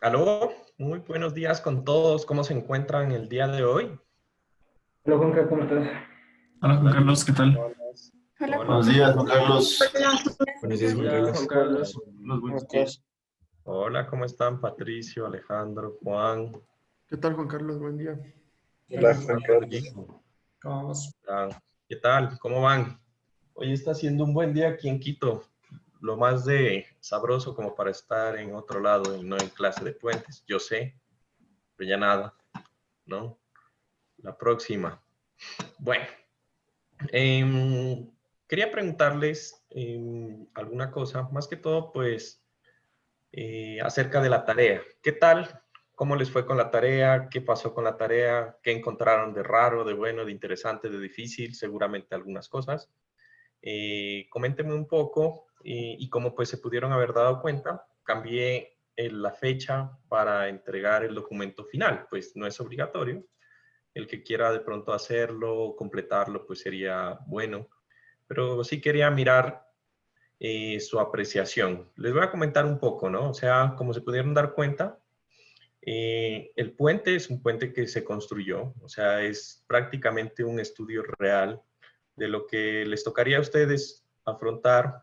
Aló, muy buenos días con todos. ¿Cómo se encuentran el día de hoy? Hola Juanca, ¿cómo estás? Hola Juan Hola, Carlos, ¿qué tal? hola, Hola, hola, Juan Buenos buenos días, Juan días. Carlos. Buenos días, Buenos Juan días, Juan Carlos. Carlos. Los ¿Cómo buenos días. estás? Hola, ¿cómo están Patricio, Alejandro, Juan? ¿Qué tal Juan Carlos? Buen día. Hola, Juan Hola, Carlos. Rodrigo. ¿Cómo vamos? Ah, ¿qué tal? ¿Cómo van? Hoy está siendo un buen día aquí en Quito. Lo más de sabroso como para estar en otro lado y no en clase de puentes. Yo sé, pero ya nada, ¿no? La próxima. Bueno, Em, quería preguntarles alguna cosa, más que todo, pues, acerca de la tarea. ¿Qué tal? ¿Cómo les fue con la tarea? ¿Qué pasó con la tarea? ¿Qué encontraron de raro, de bueno, de interesante, de difícil? Seguramente algunas cosas. Coméntenme un poco y como pues se pudieron haber dado cuenta, cambié la fecha para entregar el documento final, pues no es obligatorio. El que quiera de pronto hacerlo, completarlo, pues sería bueno, pero sí quería mirar su apreciación. Les voy a comentar un poco, ¿no? O sea, como se pudieron dar cuenta, el puente es un puente que se construyó, o sea, es prácticamente un estudio real de lo que les tocaría a ustedes afrontar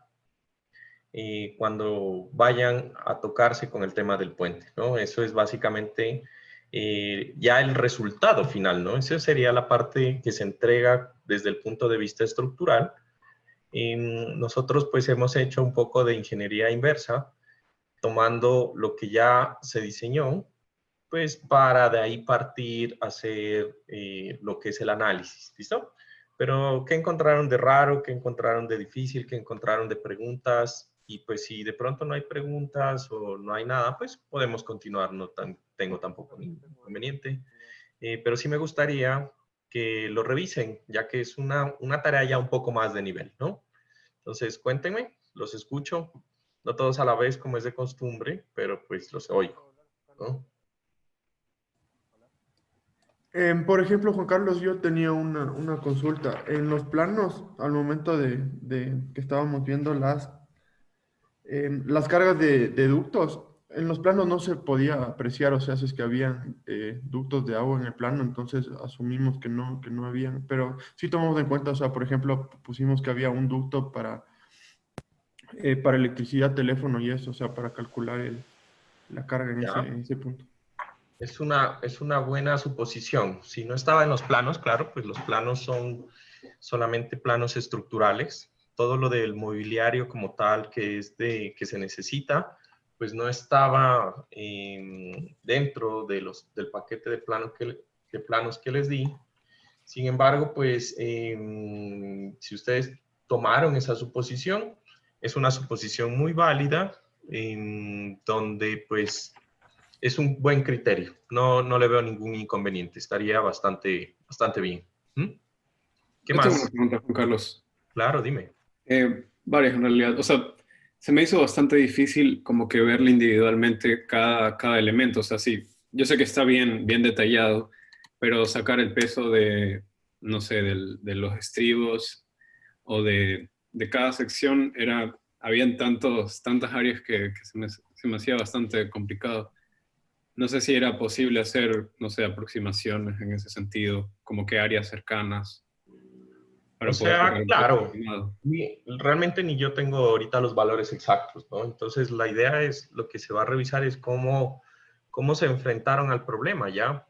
cuando vayan a tocarse con el tema del puente, ¿no? Eso es básicamente ya el resultado final, ¿no? Esa sería la parte que se entrega desde el punto de vista estructural. Nosotros pues hemos hecho un poco de ingeniería inversa, tomando lo que ya se diseñó, pues para de ahí partir a hacer lo que es el análisis, ¿listo? Pero, ¿qué encontraron de raro? ¿Qué encontraron de difícil? ¿Qué encontraron de preguntas? Y pues si de pronto no hay preguntas o no hay nada, pues podemos continuar, no tengo tampoco ningún inconveniente. Pero sí me gustaría que lo revisen, ya que es una tarea ya un poco más de nivel, ¿no? Entonces, cuéntenme, los escucho, no todos a la vez como es de costumbre, pero pues los oigo, ¿no? Por ejemplo, Juan Carlos, yo tenía una consulta. En los planos, al momento de que estábamos viendo las cargas de ductos, en los planos no se podía apreciar, o sea, si es que habían ductos de agua en el plano, entonces asumimos que no habían, pero sí tomamos en cuenta, o sea, por ejemplo, pusimos que había un ducto para electricidad, teléfono y eso, o sea, para calcular la carga Ya. en ese punto. Es una buena suposición. Si no estaba en los planos, claro, pues los planos son solamente planos estructurales. Todo lo del mobiliario como tal que se necesita, pues no estaba dentro del paquete de planos que les di. Sin embargo, pues si ustedes tomaron esa suposición, es una suposición muy válida, donde pues es un buen criterio. No le veo ningún inconveniente. Estaría bastante bien. ¿Mm? ¿Qué Yo tengo una más? pregunta, Juan Carlos. Claro, dime. Varias en realidad. O sea, se me hizo bastante difícil como que verle individualmente cada elemento. O sea, sí, yo sé que está bien detallado, pero sacar el peso de, no sé, de los estribos o de cada sección habían tantas áreas que se me hacía bastante complicado. No sé si era posible hacer, no sé, aproximaciones en ese sentido, como que áreas cercanas O para poder sacar sea, un peso claro, estimado. realmente ni yo tengo ahorita los valores exactos, ¿no? Entonces, la idea es, lo que se va a revisar es cómo se enfrentaron al problema, ¿ya?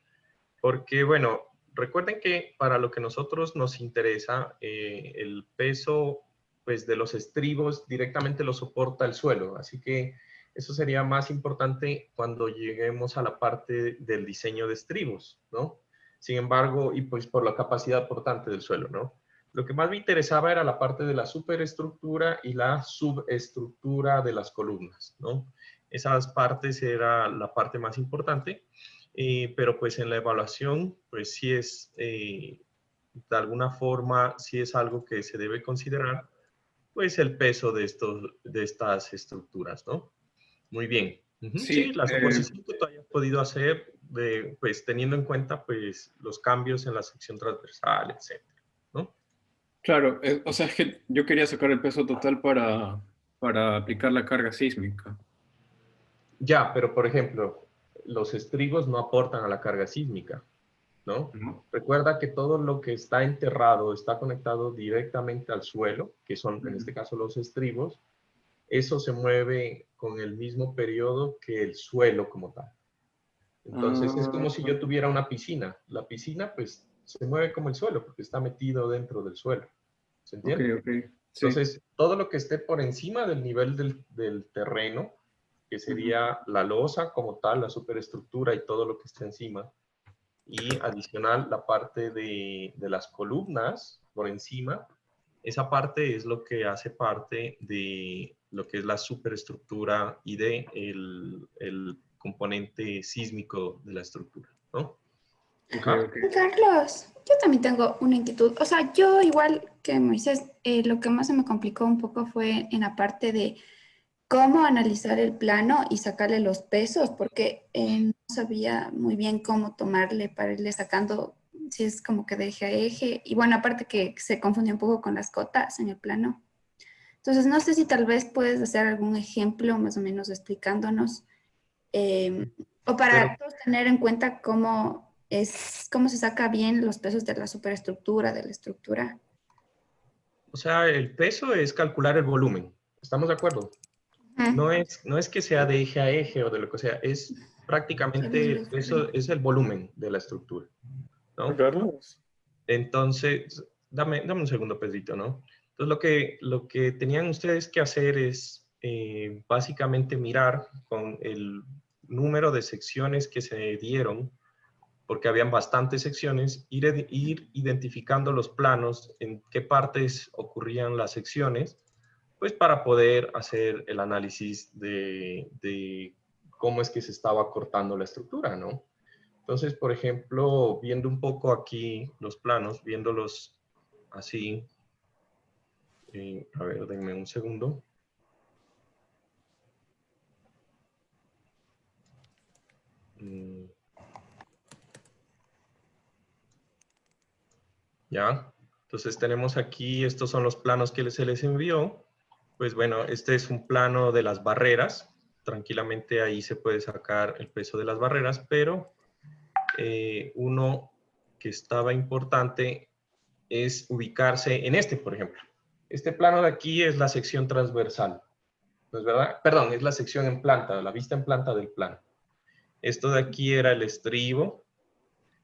Porque, bueno, recuerden que para lo que nosotros nos interesa, el peso, pues, de los estribos directamente lo soporta el suelo. Así que eso sería más importante cuando lleguemos a la parte del diseño de estribos, ¿no? Sin embargo, y pues por la capacidad portante del suelo, ¿no? Lo que más me interesaba era la parte de la superestructura y la subestructura de las columnas, ¿no? Esas partes era la parte más importante, pero pues en la evaluación, pues sí es, de alguna forma, sí es algo que se debe considerar, pues el peso de estas estructuras, ¿no? Muy bien. Ujú. Sí, Sí, la suposición que tú hayas podido hacer, pues teniendo en cuenta pues los cambios en la sección transversal, etcétera, ¿no? claro. O sea, es que yo quería sacar el peso total para aplicar la carga sísmica. Ya, pero por ejemplo, los estribos no aportan a la carga sísmica, ¿no? ¿No? Recuerda que todo lo que está enterrado está conectado directamente al suelo, que son en este caso los estribos. Eso se mueve con el mismo periodo que el suelo como tal. Entonces es como si yo tuviera una piscina. La piscina pues se mueve como el suelo porque está metido dentro del suelo. ¿Se Ok, entiende? ok. Sí. Entonces todo lo que esté por encima del nivel del terreno, que sería la losa como tal, la superestructura y todo lo que está encima, y adicional la parte de las columnas por encima, esa parte es lo que hace parte de lo que es la superestructura y de el componente sísmico de la estructura, ¿no? Ok, Ajá. ok. Carlos, yo también tengo una inquietud. O sea, yo igual que Moisés, lo que más se me complicó un poco fue en la parte de cómo analizar el plano y sacarle los pesos, porque no sabía muy bien cómo tomarle para irle sacando, si es como que de eje a eje. Y bueno, aparte que se confunde un poco con las cotas en el plano. Entonces, no sé si tal vez puedes hacer algún ejemplo más o menos explicándonos, eh, o Pero, para todos tener en cuenta cómo se saca bien los pesos de la superestructura, de la estructura. o sea, el peso es calcular el volumen. ¿Estamos de acuerdo? Ujú. No es que sea de eje a eje o de lo que sea, es prácticamente eso es el volumen de la estructura, ¿no? Carlos. Entonces, dame un segundo, Pedrito, ¿no? Entonces, lo que tenían ustedes que hacer es básicamente mirar con el número de secciones que se dieron, porque habían bastantes secciones, ir identificando los planos, en qué partes ocurrían las secciones, pues para poder hacer el análisis de cómo es que se estaba cortando la estructura, ¿no? Entonces, por ejemplo, viendo un poco aquí los planos, viéndolos así, a ver, denme un segundo. Mm, ya, entonces tenemos aquí, estos son los planos que se les envió. Pues bueno, este es un plano de las barreras. Tranquilamente ahí se puede sacar el peso de las barreras, pero uno que estaba importante es ubicarse en este, por ejemplo. Este plano de aquí es la sección transversal, ¿no es verdad? Perdón, es la sección en planta, la vista en planta del plano. Esto de aquí era el estribo.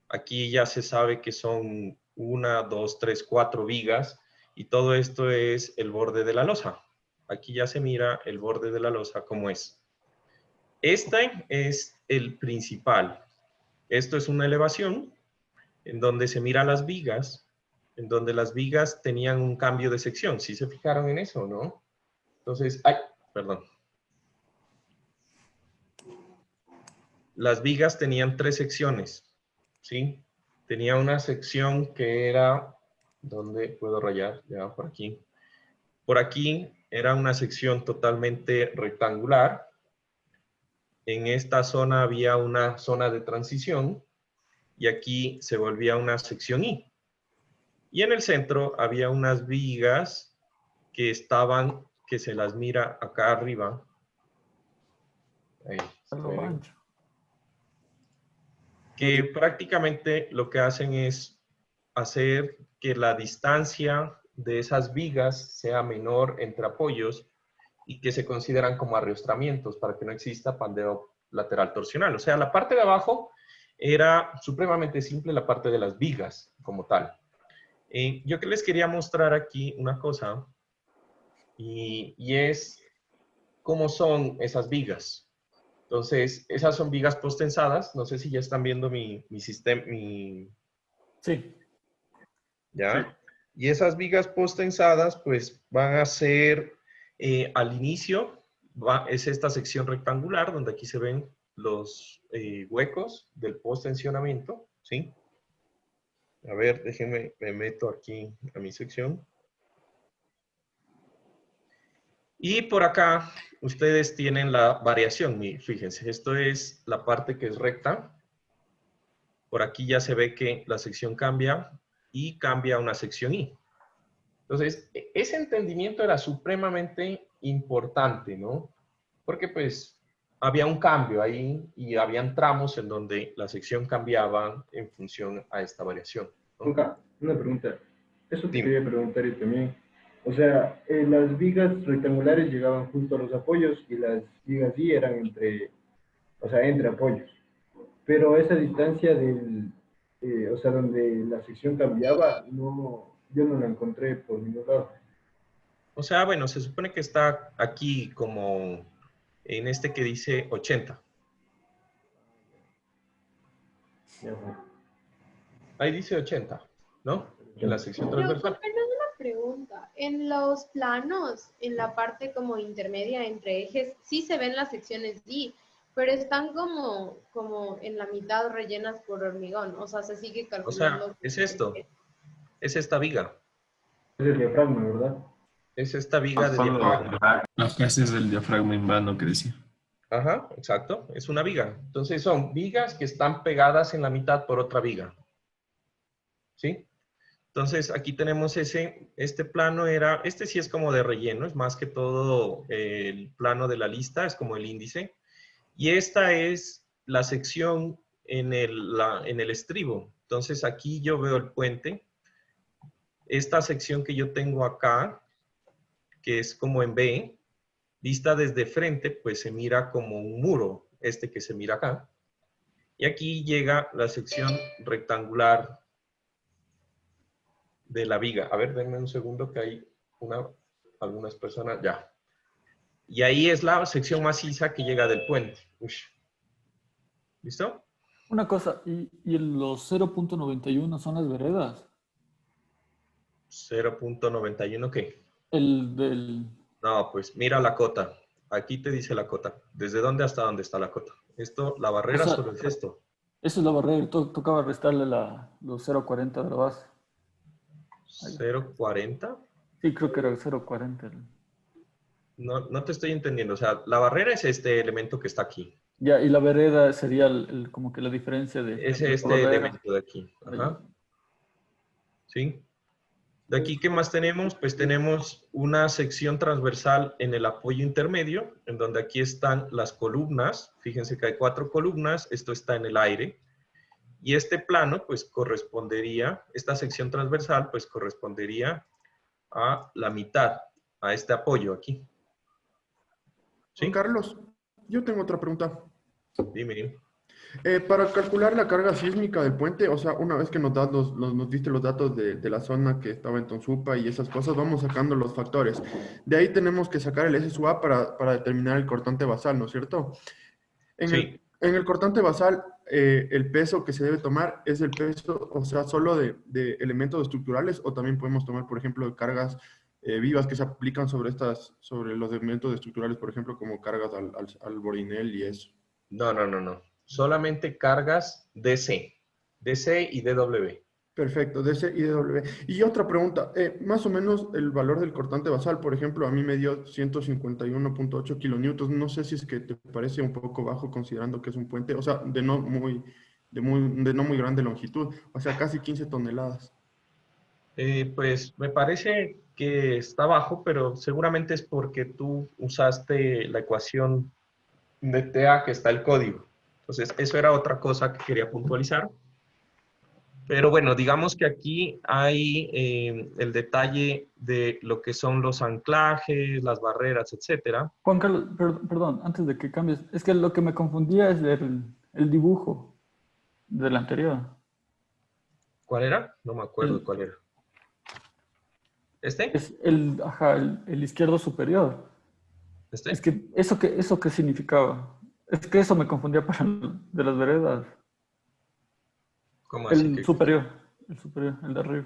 Aquí ya se sabe que son 1, 2, 3, 4 vigas y todo esto es el borde de la losa. Aquí ya se mira el borde de la losa como es. Este es el principal. Esto es una elevación en donde se miran las vigas, en donde las vigas tenían un cambio de sección. ¿Sí se fijaron en eso, no? Entonces, ay, perdón. Las vigas tenían 3 secciones, ¿sí? Tenía una sección que era, ¿dónde puedo rayar? Ya, por aquí. Por aquí era una sección totalmente rectangular. En esta zona había una zona de transición y aquí se volvía una sección I. Y en el centro había unas vigas que estaban, que se las mira acá arriba. Ahí, A lo ancho. que prácticamente lo que hacen es hacer que la distancia de esas vigas sea menor entre apoyos y que se consideran como arriostramientos para que no exista pandeo lateral torsional. O sea, la parte de abajo era supremamente simple, la parte de las vigas como tal. Yo que les quería mostrar aquí una cosa y es cómo son esas vigas. Entonces, esas son vigas postensadas. No sé si ya están viendo mi sistema, Sí. Sí. ¿ya? Y esas vigas postensadas, pues van a ser al inicio, es esta sección rectangular donde aquí se ven los huecos del postensionamiento, ¿sí? A ver, déjenme, me meto aquí a mi sección. Y por acá ustedes tienen la variación, fíjense, esto es la parte que es recta. Por aquí ya se ve que la sección cambia y cambia a una sección I. Entonces, ese entendimiento era supremamente importante, ¿no? Porque pues había un cambio ahí y habían tramos en donde la sección cambiaba en función a esta variación, ¿no? Juanca, una pregunta. Eso te Dime. quería preguntar yo también. O sea, las vigas rectangulares llegaban junto a los apoyos y las vigas Y eran entre, o sea, entre apoyos. Pero esa distancia o sea, donde la sección cambiaba, no, yo no la encontré por ningún lado. O sea, bueno, se supone que está aquí como en este que dice 80. Ya fue. Ahí dice 80, ¿no? En la sección Pero transversal. Juanca, una pregunta. En los planos, en la parte como intermedia entre ejes, sí se ven las secciones Y, pero están como en la mitad rellenas por hormigón. O sea, se sigue O sea, calculando. es esto. Es esta viga. Es el diafragma, ¿verdad? Es esta viga de Son diafragma. las clases del diafragma en vano que decía. Ajá, exacto. Es una viga. Entonces son vigas que están pegadas en la mitad por otra viga. ¿Sí? Entonces aquí tenemos este plano este sí es como de relleno, es más que todo el plano de la lista, es como el índice. Y esta es la sección en el estribo. Entonces aquí yo veo el puente. Esta sección que yo tengo acá, que es como en B, vista desde frente, pues se mira como un muro, este que se mira acá. Y aquí llega la sección rectangular de la viga. A ver, denme un segundo que hay algunas personas, ya. Y ahí es la sección maciza que llega del puente. Ush. ¿Listo? Una cosa, ¿y los 0.91 son las veredas? 0.91, ¿qué? El del... No, pues mira la cota. Aquí te dice la cota. ¿Desde dónde hasta dónde está la cota? Esto, la barrera O sea, solo es esto. Eso es la barrera, tocaba restarle los 0.40 de la base. 0.40. Sí, creo que era 0.40. No te estoy entendiendo. O sea, la barrera es este elemento que está aquí. Ya, y la vereda sería como que la diferencia de... Es de este barrera. elemento de aquí. Ajá. ¿Sí? De aquí, ¿qué más tenemos? Pues tenemos una sección transversal en el apoyo intermedio, en donde aquí están las columnas. Fíjense que hay 4 columnas. Esto está en el aire. Y este plano, pues correspondería, esta sección transversal, pues correspondería a la mitad, a este apoyo aquí. ¿Sí? Juan Carlos, yo tengo otra pregunta. Dime. Para calcular la carga sísmica del puente, o sea, una vez que nos diste los datos de la zona que estaba en Tonsupa y esas cosas, vamos sacando los factores. De ahí tenemos que sacar el SSUA para determinar el cortante basal, ¿no es cierto? Sí. En el cortante basal, el peso que se debe tomar es el peso, o sea, solo de elementos estructurales, o también podemos tomar, por ejemplo, cargas vivas que se aplican sobre los elementos estructurales, por ejemplo, como cargas al borinel y eso. No. Solamente cargas DC. DC y DW. Perfecto, DC y DW. Y otra pregunta, más o menos el valor del cortante basal, por ejemplo, a mí me dio 151.8 kilonewtons. No sé si es que te parece un poco bajo considerando que es un puente, o sea, de no muy grande longitud, o sea, casi 15 toneladas. Pues me parece que está bajo, pero seguramente es porque tú usaste la ecuación de TA que está el código. Entonces, eso era otra cosa que quería puntualizar. Pero bueno, digamos que aquí hay el detalle de lo que son los anclajes, las barreras, etcétera. Juan Carlos, perdón, antes de que cambies, es que lo que me confundía es el dibujo del anterior. ¿Cuál era? No me acuerdo cuál era. ¿Este? Es el izquierdo superior. ¿Este? Es que eso qué significaba. Es que eso me confundía de las veredas. ¿Cómo así? El superior, el de arriba.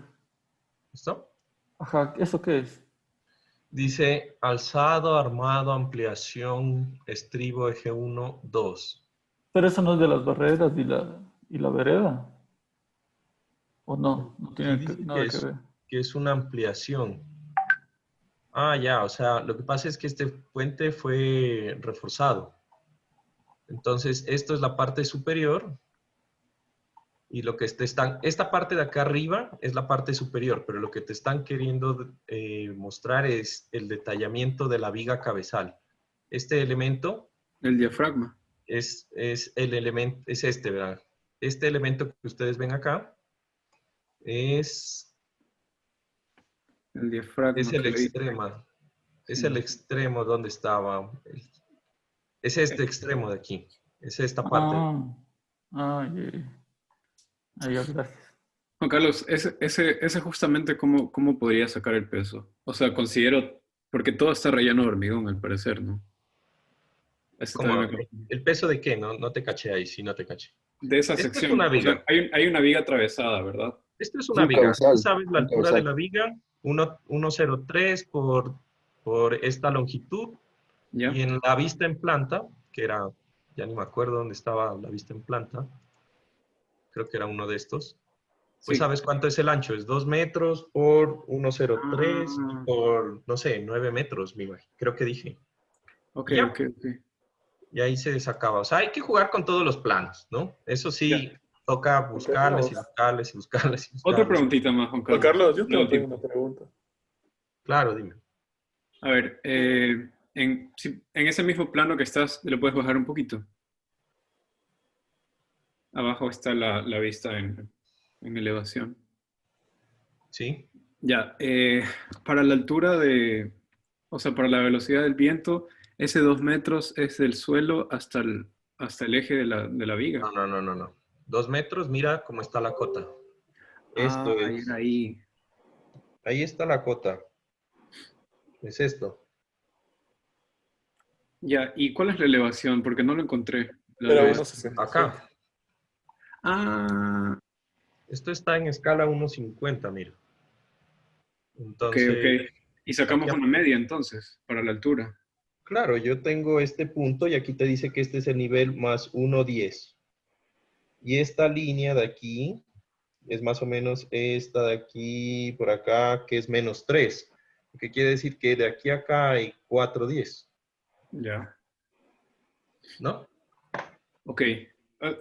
¿Esto? Ajá, ¿eso qué es? Dice alzado, armado, ampliación, estribo, eje 1, 2. Pero eso no es de las barreras y la vereda. ¿O no? No tiene Dice nada que ver. que es una ampliación. Ah, ya, o sea, lo que pasa es que este puente fue reforzado. Entonces, esto es la parte superior. Y lo que esta parte de acá arriba es la parte superior, pero lo que te están queriendo mostrar es el detallamiento de la viga cabezal. Este elemento El diafragma. Es el elemento, es este, ¿verdad? Este elemento que ustedes ven acá es El diafragma. el que le dice. extremo. Es Sí. el extremo donde estaba. Es este extremo de aquí. Es esta parte. Ahí, gracias. Juan Carlos, ese justamente cómo podría sacar el peso. O sea, considero, porque todo está relleno de hormigón al parecer, ¿no? Ese ¿Cómo? también me confunde. ¿El peso de qué? No, no te caché ahí, sí, no te caché. De esa Esto es sección. una O sea, viga. hay una viga atravesada, ¿verdad? Esto es Es una un viga. cabezal, Tú sabes la un altura de cabezal. la viga, 1,03 por esta longitud. ¿Ya? Y en la vista en planta, que era, ya ni me acuerdo dónde estaba la vista en planta, creo que era uno de estos. Pues Sí. ¿sabes cuánto es el ancho? Es 2 metros por 1,03 Ah, por, no sé, 9 metros, me imagino. Creo que dije. ok, Y ya, ok. y ahí se sacaba. O sea, hay que jugar con todos los planos, ¿no? Eso sí, Ya. toca buscarles y Carlos. buscarles y buscarles y Otra buscarles. preguntita más, Juan Juan Carlos. Carlos, yo No, tengo tiempo. una pregunta. Claro, dime. A ver, en ese mismo plano que estás, ¿lo puedes bajar un poquito? Abajo está la vista en elevación. ¿Sí? Ya, para la altura o sea, para la velocidad del viento, ese 2 metros es del suelo hasta el eje de la viga. No, no, no, no, no. 2 metros, mira cómo está la cota. Esto Ahí es. era ahí. Ahí está la cota. Es esto. Ya, ¿y cuál es la elevación? Porque no lo encontré. La Era elevación. 1,67. Acá. Ah, Esto está en escala 1,50, mira. ok, ok. Entonces, Y aquí, sacamos una media entonces, para la altura. claro, yo tengo este punto y aquí te dice que este es el nivel más 1,10. Y esta línea de aquí es más o menos esta de aquí por acá, que es -3. Lo que quiere decir que de aquí a acá hay 4,10. Ya. ¿No? Ok.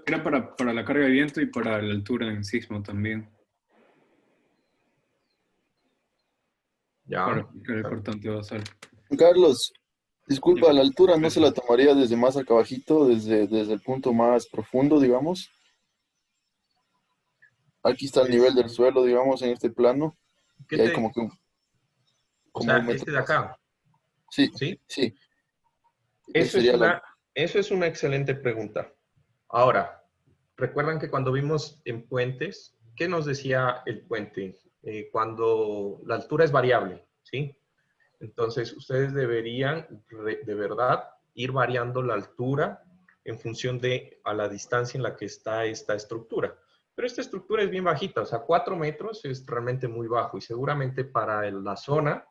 Era para la carga de viento y para la altura en sismo también. Ya. Para aplicar el cortante basal. Juan Carlos, disculpa, Ya. la altura no se la tomaría desde más acá abajito, desde el punto más profundo, digamos. Aquí está el Pues, nivel del suelo, digamos, en este plano, ¿qué y hay te, como que o como sea, un metro este de más. acá, Sí, ¿sí? sí. Eso es Sería la... eso es una excelente pregunta. Ahora, recuerdan que cuando vimos en puentes, ¿qué nos decía el puente? Cuando la altura es variable, ¿sí? Entonces, ustedes deberían de verdad ir variando la altura en función de a la distancia en la que está esta estructura. Pero esta estructura es bien bajita, o sea, 4 metros es realmente muy bajo y seguramente para la zona,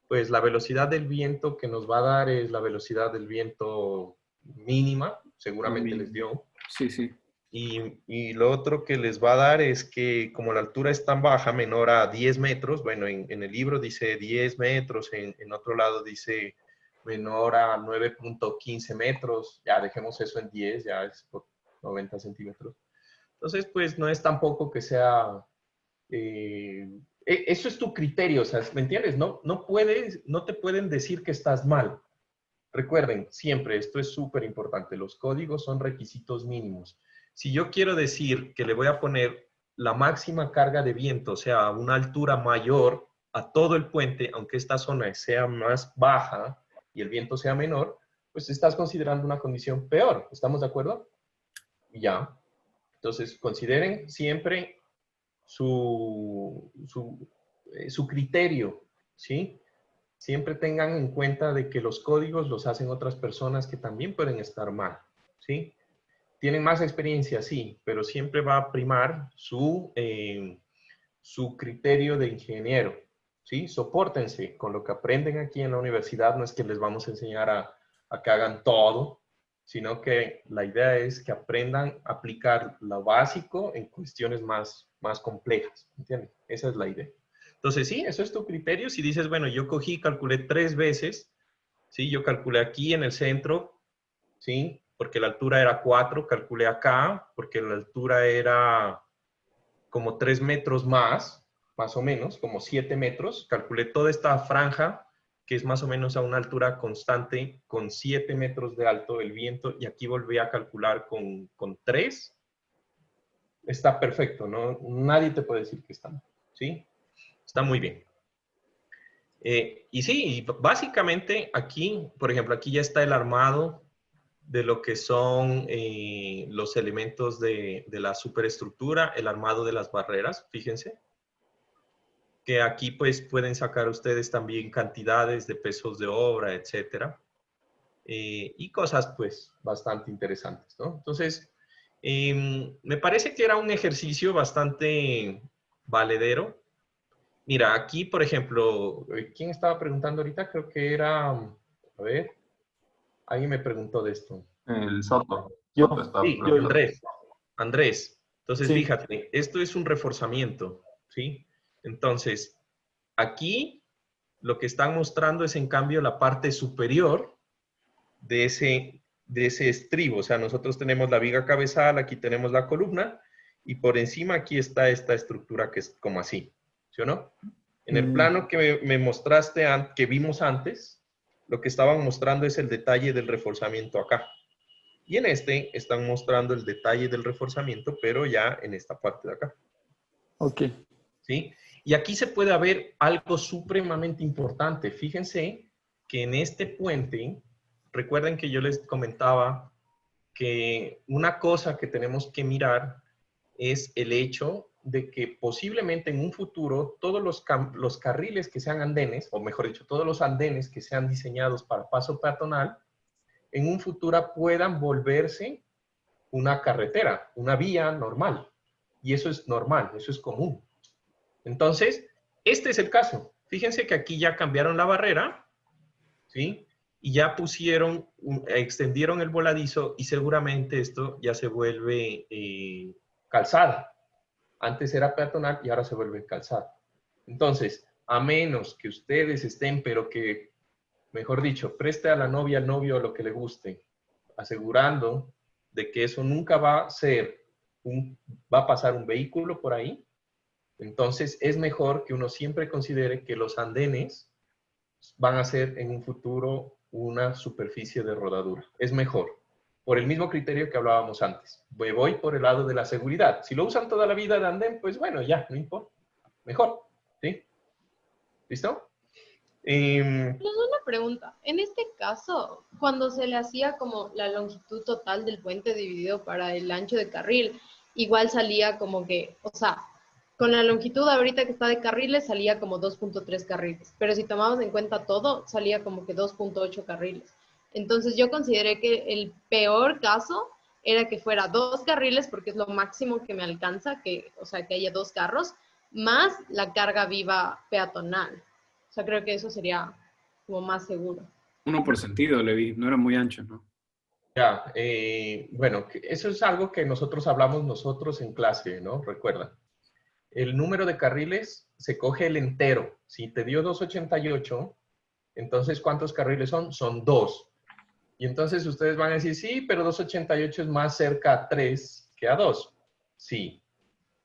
pues la velocidad del viento que nos va a dar es la velocidad del viento mínima, seguramente les dio. Sí, sí. Y lo otro que les va a dar es que como la altura es tan baja, menor a 10 metros, bueno, en el libro dice 10 metros, en otro lado dice menor a 9,15 metros, ya dejemos eso en 10, ya es por 90 centímetros. Entonces, pues no es tampoco que sea... eso es tu criterio, o sea, ¿me entiendes? No te pueden decir que estás mal. Recuerden, siempre, esto es súper importante, los códigos son requisitos mínimos. Si yo quiero decir que le voy a poner la máxima carga de viento, o sea, a una altura mayor a todo el puente, aunque esta zona sea más baja y el viento sea menor, pues estás considerando una condición peor. ¿Estamos de acuerdo? Ya. Entonces, consideren siempre su criterio, ¿sí? Siempre tengan en cuenta de que los códigos los hacen otras personas que también pueden estar mal, ¿sí? Tienen más experiencia, sí, pero siempre va a primar su criterio de ingeniero, ¿sí? Sopórtense con lo que aprenden aquí en la universidad, no es que les vamos a enseñar a que hagan todo, sino que la idea es que aprendan a aplicar lo básico en cuestiones más complejas, ¿entienden? Esa es la idea. Entonces, sí, eso es tu criterio. Si dices, bueno, yo cogí, calculé 3 veces, ¿sí? Yo calculé aquí en el centro, ¿sí? Porque la altura era 4, calculé acá, porque la altura era como 3 metros más o menos, como 7 metros. Calculé toda esta franja que es más o menos a una altura constante, con 7 metros de alto el viento, y aquí volví a calcular con 3, está perfecto, ¿no? Nadie te puede decir que está mal, ¿sí? Está muy bien. Y sí, básicamente aquí, por ejemplo, aquí ya está el armado de lo que son los elementos de la superestructura, el armado de las barreras, fíjense, que aquí pues pueden sacar ustedes también cantidades de pesos de obra, etcétera, y cosas pues bastante interesantes, ¿no? Entonces, me parece que era un ejercicio bastante valedero. Mira, aquí, por ejemplo, ¿quién estaba preguntando ahorita? Creo que era, a ver, alguien me preguntó de esto. El Soto. Yo, Soto está Sí, preguntando. Andrés. Andrés. Entonces, Sí. fíjate, esto es un reforzamiento, ¿sí? Entonces, aquí lo que están mostrando es, en cambio, la parte superior de ese estribo. O sea, nosotros tenemos la viga cabezal, aquí tenemos la columna, y por encima aquí está esta estructura que es como así, ¿sí o no? En el plano que me mostraste, que vimos antes, lo que estaban mostrando es el detalle del reforzamiento acá. Y en este están mostrando el detalle del reforzamiento, pero ya en esta parte de acá. Ok. ¿Sí? Y aquí se puede ver algo supremamente importante. Fíjense que en este puente, recuerden que yo les comentaba que una cosa que tenemos que mirar es el hecho de que posiblemente en un futuro todos los carriles que sean andenes, o mejor dicho, todos los andenes que sean diseñados para paso peatonal, en un futuro puedan volverse una carretera, una vía normal. Y eso es normal, eso es común. Entonces, este es el caso. Fíjense que aquí ya cambiaron la barrera, ¿sí? Y ya extendieron el voladizo, y seguramente esto ya se vuelve calzada. Antes era peatonal y ahora se vuelve calzada. Entonces, a menos que ustedes estén, pero que, mejor dicho, preste a la novia, al novio, lo que le guste, asegurando de que eso nunca va a pasar un vehículo por ahí, entonces es mejor que uno siempre considere que los andenes van a ser en un futuro una superficie de rodadura. Es mejor, por el mismo criterio que hablábamos antes. Voy por el lado de la seguridad. Si lo usan toda la vida de andén, pues bueno, ya, no importa. Mejor, ¿sí? ¿Listo? Una pregunta. En este caso, cuando se le hacía como la longitud total del puente dividido para el ancho de carril, igual salía como que, o sea, con la longitud ahorita que está de carriles salía como 2.3 carriles, pero si tomamos en cuenta todo, salía como que 2.8 carriles. Entonces yo consideré que el peor caso era que fuera 2 carriles, porque es lo máximo que me alcanza, o sea, que haya 2 carros, más la carga viva peatonal. O sea, creo que eso sería como más seguro. 1 por sentido le vi, no era muy ancho, ¿no? Ya, bueno, eso es algo que nosotros hablamos en clase, ¿no? Recuerda. El número de carriles se coge el entero. Si te dio 288, entonces ¿cuántos carriles son? Son 2. Y entonces ustedes van a decir, sí, pero 288 es más cerca a 3 que a 2. Sí.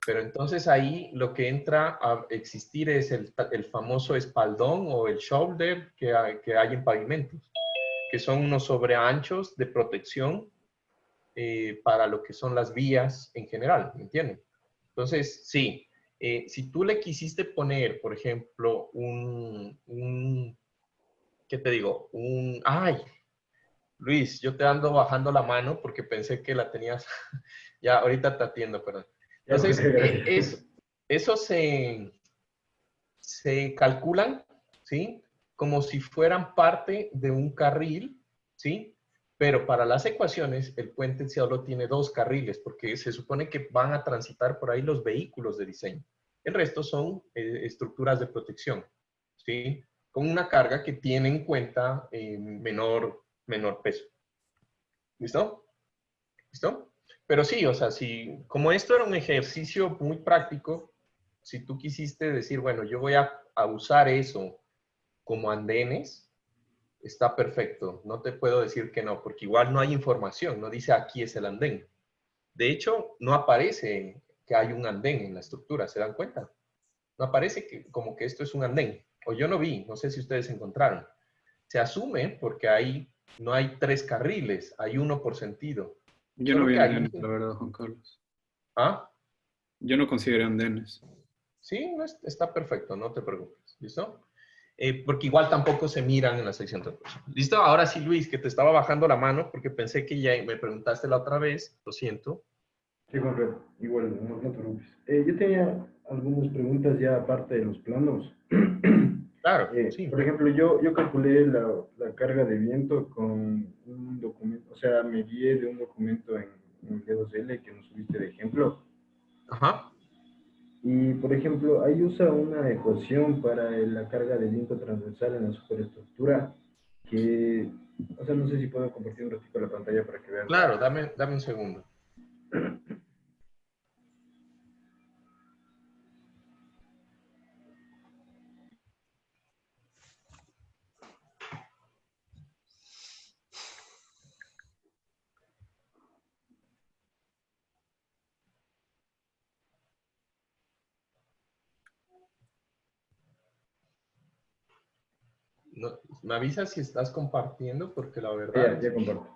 Pero entonces ahí lo que entra a existir es el famoso espaldón o el shoulder que hay en pavimentos, que son unos sobreanchos de protección para lo que son las vías en general, ¿me entienden? Entonces, sí, si tú le quisiste poner, por ejemplo, ¿qué te digo? Ay, Luis, yo te ando bajando la mano porque pensé que la tenías, ya, ahorita te atiendo, perdón. Entonces, eso se calculan, ¿sí? Como si fueran parte de un carril, ¿sí? Pero para las ecuaciones, el puente solo tiene 2 carriles, porque se supone que van a transitar por ahí los vehículos de diseño. El resto son estructuras de protección, ¿sí? Con una carga que tiene en cuenta menor peso. ¿Listo? ¿Listo? Pero sí, o sea, como esto era un ejercicio muy práctico, si tú quisiste decir, bueno, yo voy a usar eso como andenes, está perfecto. No te puedo decir que no, porque igual no hay información, no dice aquí es el andén. De hecho, no aparece que hay un andén en la estructura, ¿se dan cuenta? No aparece como que esto es un andén. o yo no vi, no sé si ustedes encontraron. Se asume porque ahí no hay 3 carriles, hay uno por sentido. Yo no Solo vi que ahí, andenes, la verdad, Juan Carlos. ¿ah? Yo no consideré andenes. Sí, no está perfecto, no te preocupes. ¿Listo? Porque igual tampoco se miran en la sección de transporte. ¿Listo? Ahora sí, Luis, que te estaba bajando la mano porque pensé que ya me preguntaste la otra vez, lo siento. Sí, correcto. Igual, no, no te preocupes. Yo tenía algunas preguntas ya aparte de los planos. Claro, sí. Por ejemplo, yo calculé la carga de viento con un documento, o sea, me guié de un documento en el D2L que nos subiste de ejemplo. Ajá. Y, por ejemplo, ahí usa una ecuación para la carga de viento transversal en la superestructura que, o sea, no sé si puedo compartir un ratito la pantalla para que vean. Claro, dame un segundo. No, me avisas si estás compartiendo porque la verdad Ya comparto.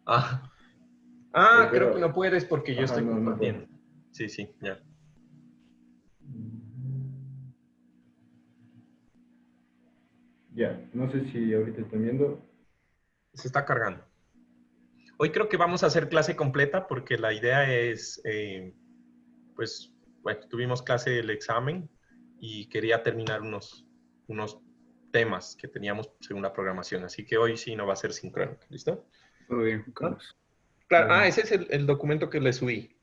Ah, creo que Pero, no puedes porque yo ajá, estoy no, no puedo. compartiendo. Sí, sí, ya. Ya, no sé si ahorita están viendo. Se está cargando. Hoy creo que vamos a hacer clase completa porque la idea es, pues, bueno, tuvimos clase del examen y quería terminar unos temas que teníamos según la programación. Así que hoy sí no va a ser sincrónico. ¿Listo? Todo bien, Juan ¿Ah? Carlos. Claro, Bueno, ese es el documento que le subí.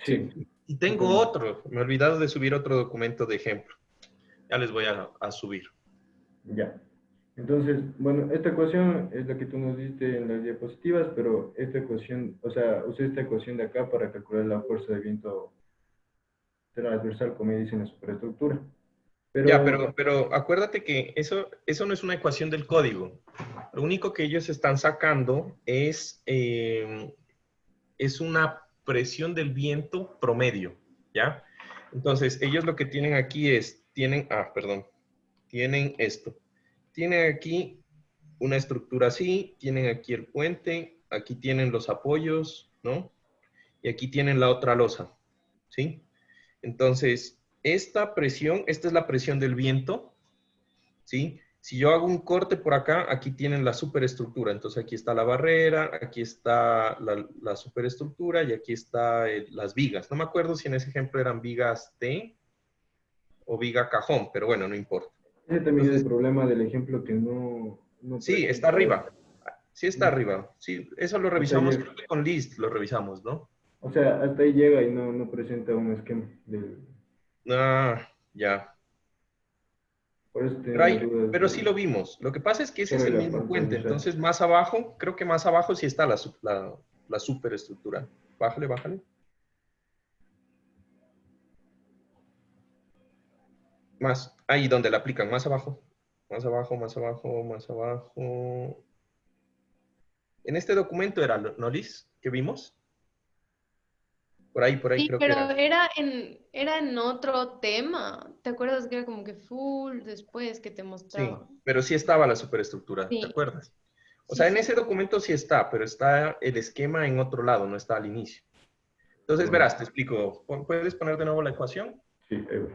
sí, Y tengo totalmente. otro. Me he olvidado de subir otro documento de ejemplo. Ya les voy a subir. Ya. Entonces, bueno, esta ecuación es la que tú nos diste en las diapositivas, pero esta ecuación, o sea, usé esta ecuación de acá para calcular la fuerza de viento transversal, como dice en la superestructura. Ya, Pero, pero acuérdate que eso no es una ecuación del código. Lo único que ellos están sacando es una presión del viento promedio, ¿ya? Entonces, ellos lo que tienen aquí tienen esto. Tienen aquí una estructura así, tienen aquí el puente, aquí tienen los apoyos, ¿no? Y aquí tienen la otra losa, ¿sí? Entonces, esta es la presión del viento, ¿sí? Si yo hago un corte por acá, aquí tienen la superestructura. Entonces, aquí está la barrera, aquí está la superestructura y aquí están las vigas. No me acuerdo si en ese ejemplo eran vigas T o viga cajón, pero bueno, no importa. ese también es el Entonces, problema del ejemplo que no sí, está presenta, arriba. Sí está arriba. Sí, eso lo hasta revisamos, llega, creo que con List lo revisamos, ¿no? o sea, hasta ahí llega y no presenta un esquema Ah, ya. por eso tenía las dudas Pero sí lo vimos. Lo que pasa es que ese es sobre el la mismo pantalla. puente. O sea, Entonces, más abajo, creo que más abajo sí está la superestructura. Bájale, bájale. Más, ahí donde la aplican, más abajo. Más abajo, más abajo, más abajo. En este documento era, ¿no, Liz? ¿Que vimos? Por ahí Sí, creo que pero era. era en otro tema. ¿Te acuerdas que era como que full después que te Sí, mostraba? pero sí estaba la superestructura, ¿te Sí, acuerdas? O sí, sea, en sí. ese documento sí está, pero está el esquema en otro lado, no está al inicio. Entonces, verás, correcto. te explico. ¿Puedes poner de nuevo la ecuación? Sí, ahí va.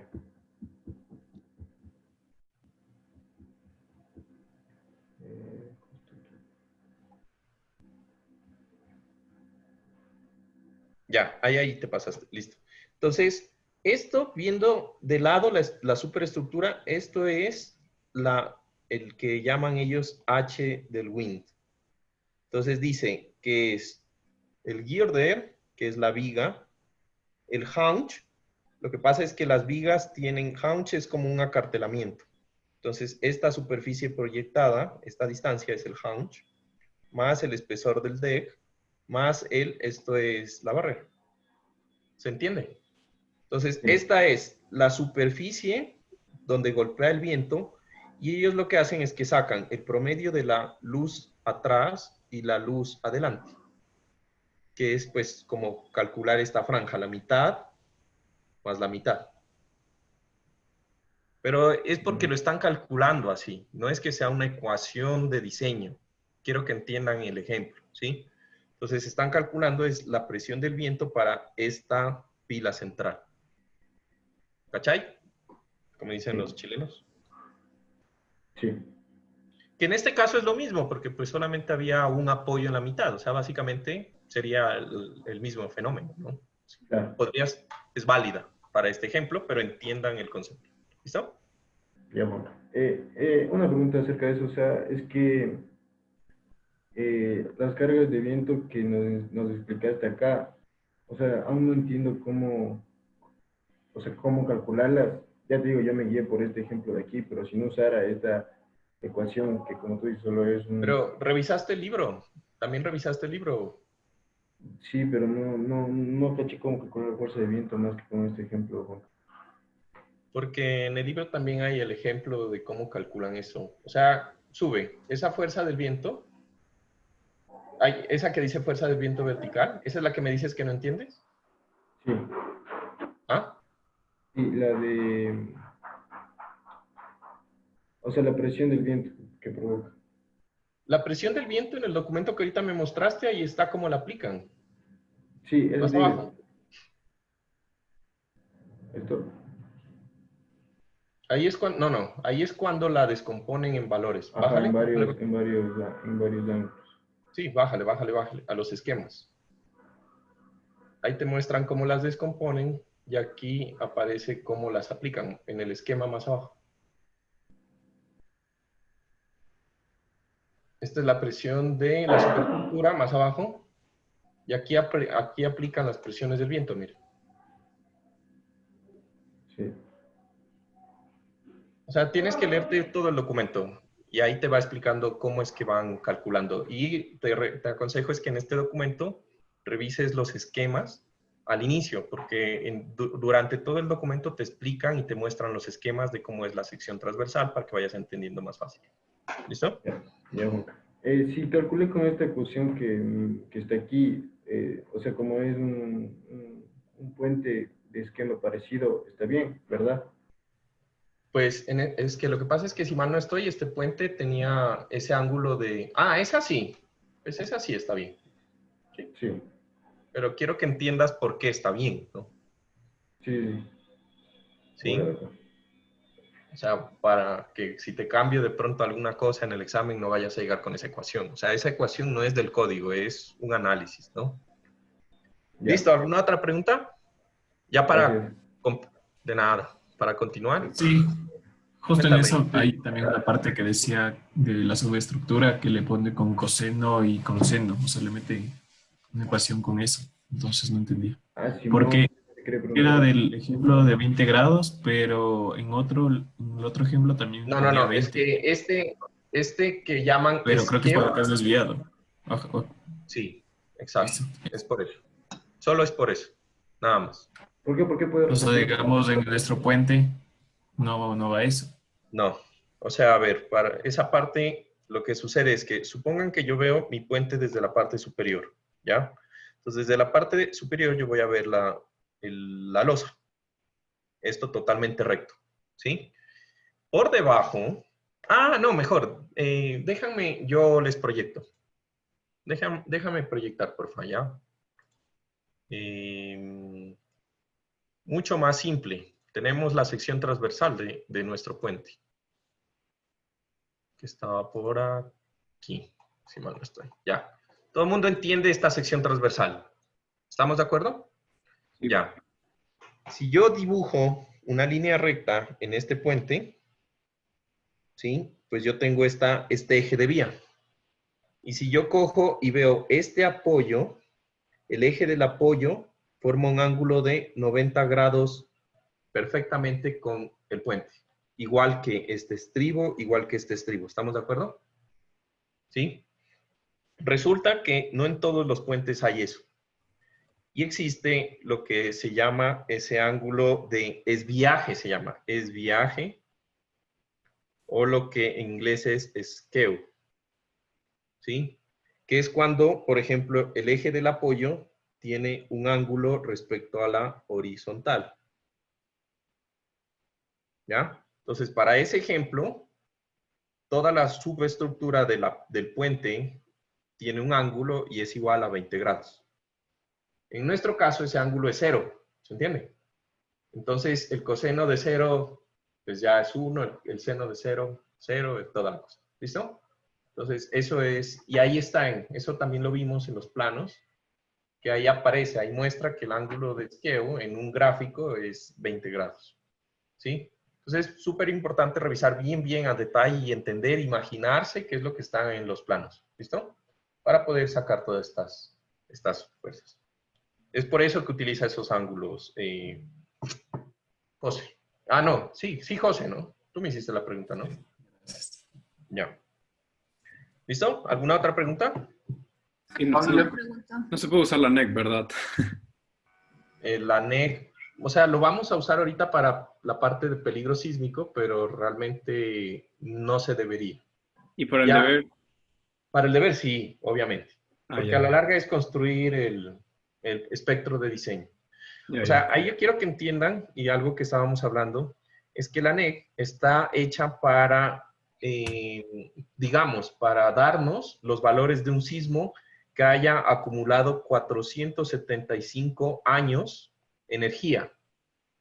Eh, Ya, ahí te pasaste, listo. Entonces, esto, viendo de lado la superestructura, esto es el que llaman ellos H del wind. Entonces dice que es el girder, que es la viga, el haunch. Lo que pasa es que las vigas tienen, haunch es como un acartelamiento. Entonces, esta superficie proyectada, esta distancia es el haunch, más el espesor del deck, más esto es la barrera. ¿Se entiende? Entonces, sí, esta es la superficie donde golpea el viento y ellos lo que hacen es que sacan el promedio de la luz atrás y la luz adelante, que es pues como calcular esta franja, la mitad más la mitad. Pero es porque lo están calculando así. No es que sea una ecuación de diseño. Quiero que entiendan el ejemplo, ¿sí? Entonces, están calculando es la presión del viento para esta pila central. ¿Cachai? Como dicen los chilenos. Sí. Que en este caso es lo mismo, porque pues solamente había un apoyo en la mitad. O sea, básicamente sería el mismo fenómeno, ¿no? Claro. Es válida para este ejemplo, pero entiendan el concepto. ¿Listo? Ya, bueno. Una pregunta acerca de eso, o sea, es que las cargas de viento que nos explicaste acá, o sea, aún no entiendo cómo, o sea, cómo calcularlas. Ya te digo, yo me guié por este ejemplo de aquí, pero si no usara esta ecuación, que como tú dices, solo es un... Pero, ¿revisaste el libro? ¿También revisaste el libro? Sí, pero no caché cómo calcular la fuerza de viento más que con este ejemplo, Juan. Porque en el libro también hay el ejemplo de cómo calculan eso. O sea, sube esa fuerza del viento. Hay esa que dice fuerza del viento vertical. ¿Esa es la que me dices que no entiendes? Sí, ¿Ah? sí, la de... O sea, la presión del viento que provoca. La presión del viento en el documento que ahorita me mostraste, ahí está cómo la aplican. Sí, eso Más digo. abajo. Esto. Ahí es cuando, no, ahí es cuando la descomponen en valores. Ajá, Bájale. en Bájale. varios ángulos. Sí, bájale, bájale, bájale. A los esquemas. Ahí te muestran cómo las descomponen y aquí aparece cómo las aplican en el esquema más abajo. Esta es la presión de la superestructura más abajo. Y aquí aplican las presiones del viento, mire. Sí. O sea, tienes que leerte todo el documento y ahí te va explicando cómo es que van calculando. Y te aconsejo es que en este documento revises los esquemas al inicio, porque durante todo el documento te explican y te muestran los esquemas de cómo es la sección transversal para que vayas entendiendo más fácil. ¿Listo? Ya, Juan. Si calculé con esta ecuación que está aquí, o sea, como es un puente de esquema parecido, está bien, ¿verdad? Pues es que lo que pasa es que si mal no estoy, este puente tenía ese ángulo de... Ah, es así. Pues esa sí está bien. ¿Sí? Sí, Pero quiero que entiendas por qué está bien, ¿no? sí. ¿Sí? O sea, para que si te cambio de pronto alguna cosa en el examen no vayas a llegar con esa ecuación. O sea, esa ecuación no es del código, es un análisis, ¿no? Ya. ¿Listo? ¿Alguna otra pregunta? Ya Gracias. de nada, para continuar. Sí, justo en Cuéntame. eso hay también una parte que decía de la subestructura que le pone con coseno y con seno, o sea, le mete una ecuación con eso. Entonces no entendía. Simón, Porque te quería era preguntar. del ejemplo de 20 grados, pero en el otro ejemplo también ponía No, es 20, que este que llaman pero creo que es esquema, porque has desviado. Ajá, sí, exacto, listo. es por eso. Solo es por eso, nada más. ¿Por qué? ¿Por qué puedes O sea, repetir? digamos, en nuestro puente no va eso. No, o sea, a ver, para esa parte lo que sucede es que supongan que yo veo mi puente desde la parte superior, ¿ya? Entonces, desde la parte superior yo voy a ver la losa. Esto totalmente recto, ¿sí? Por debajo, no, mejor, déjame, yo les proyecto. Déjame proyectar, por favor, ¿ya? Mucho más simple. Tenemos la sección transversal de nuestro puente, que estaba por aquí, si mal no estoy. Ya. ¿Todo el mundo entiende esta sección transversal? ¿Estamos de acuerdo? Sí. Ya. Si yo dibujo una línea recta en este puente, ¿sí? Pues yo tengo este eje de vía. Y si yo cojo y veo este apoyo, el eje del apoyo forma un ángulo de 90 grados perfectamente con el puente. Igual que este estribo, igual que este estribo. ¿Estamos de acuerdo? ¿Sí? Resulta que no en todos los puentes hay eso. Y existe lo que se llama ese ángulo de esviaje, se llama esviaje, o lo que en inglés es skew. ¿Sí? Que es cuando, por ejemplo, el eje del apoyo tiene un ángulo respecto a la horizontal. ¿Ya? Entonces, para ese ejemplo, toda la subestructura del puente tiene un ángulo y es igual a 20 grados. En nuestro caso, ese ángulo es 0, ¿se entiende? Entonces, el coseno de 0, pues ya es 1, el seno de 0, 0, toda la cosa. ¿Listo? Entonces, eso es, y ahí está, eso también lo vimos en los planos, que ahí aparece, ahí muestra que el ángulo de esqueo en un gráfico es 20 grados. ¿Sí? Entonces, es súper importante revisar bien a detalle y entender, imaginarse qué es lo que está en los planos. ¿Listo? Para poder sacar todas estas fuerzas. Es por eso que utiliza esos ángulos, José. Ah, no, sí, José, ¿no? Tú me hiciste la pregunta, ¿no? Ya. ¿Listo? ¿Alguna otra pregunta? Y no se puede usar la NEC, ¿verdad? La NEC, o sea, lo vamos a usar ahorita para la parte de peligro sísmico, pero realmente no se debería. ¿Y para el deber? Para el deber sí, obviamente. Porque ya. a la larga es construir el espectro de diseño. Ya, o sea, ya. ahí yo quiero que entiendan, y algo que estábamos hablando, es que la NEC está hecha para, digamos, para darnos los valores de un sismo que haya acumulado 475 años energía,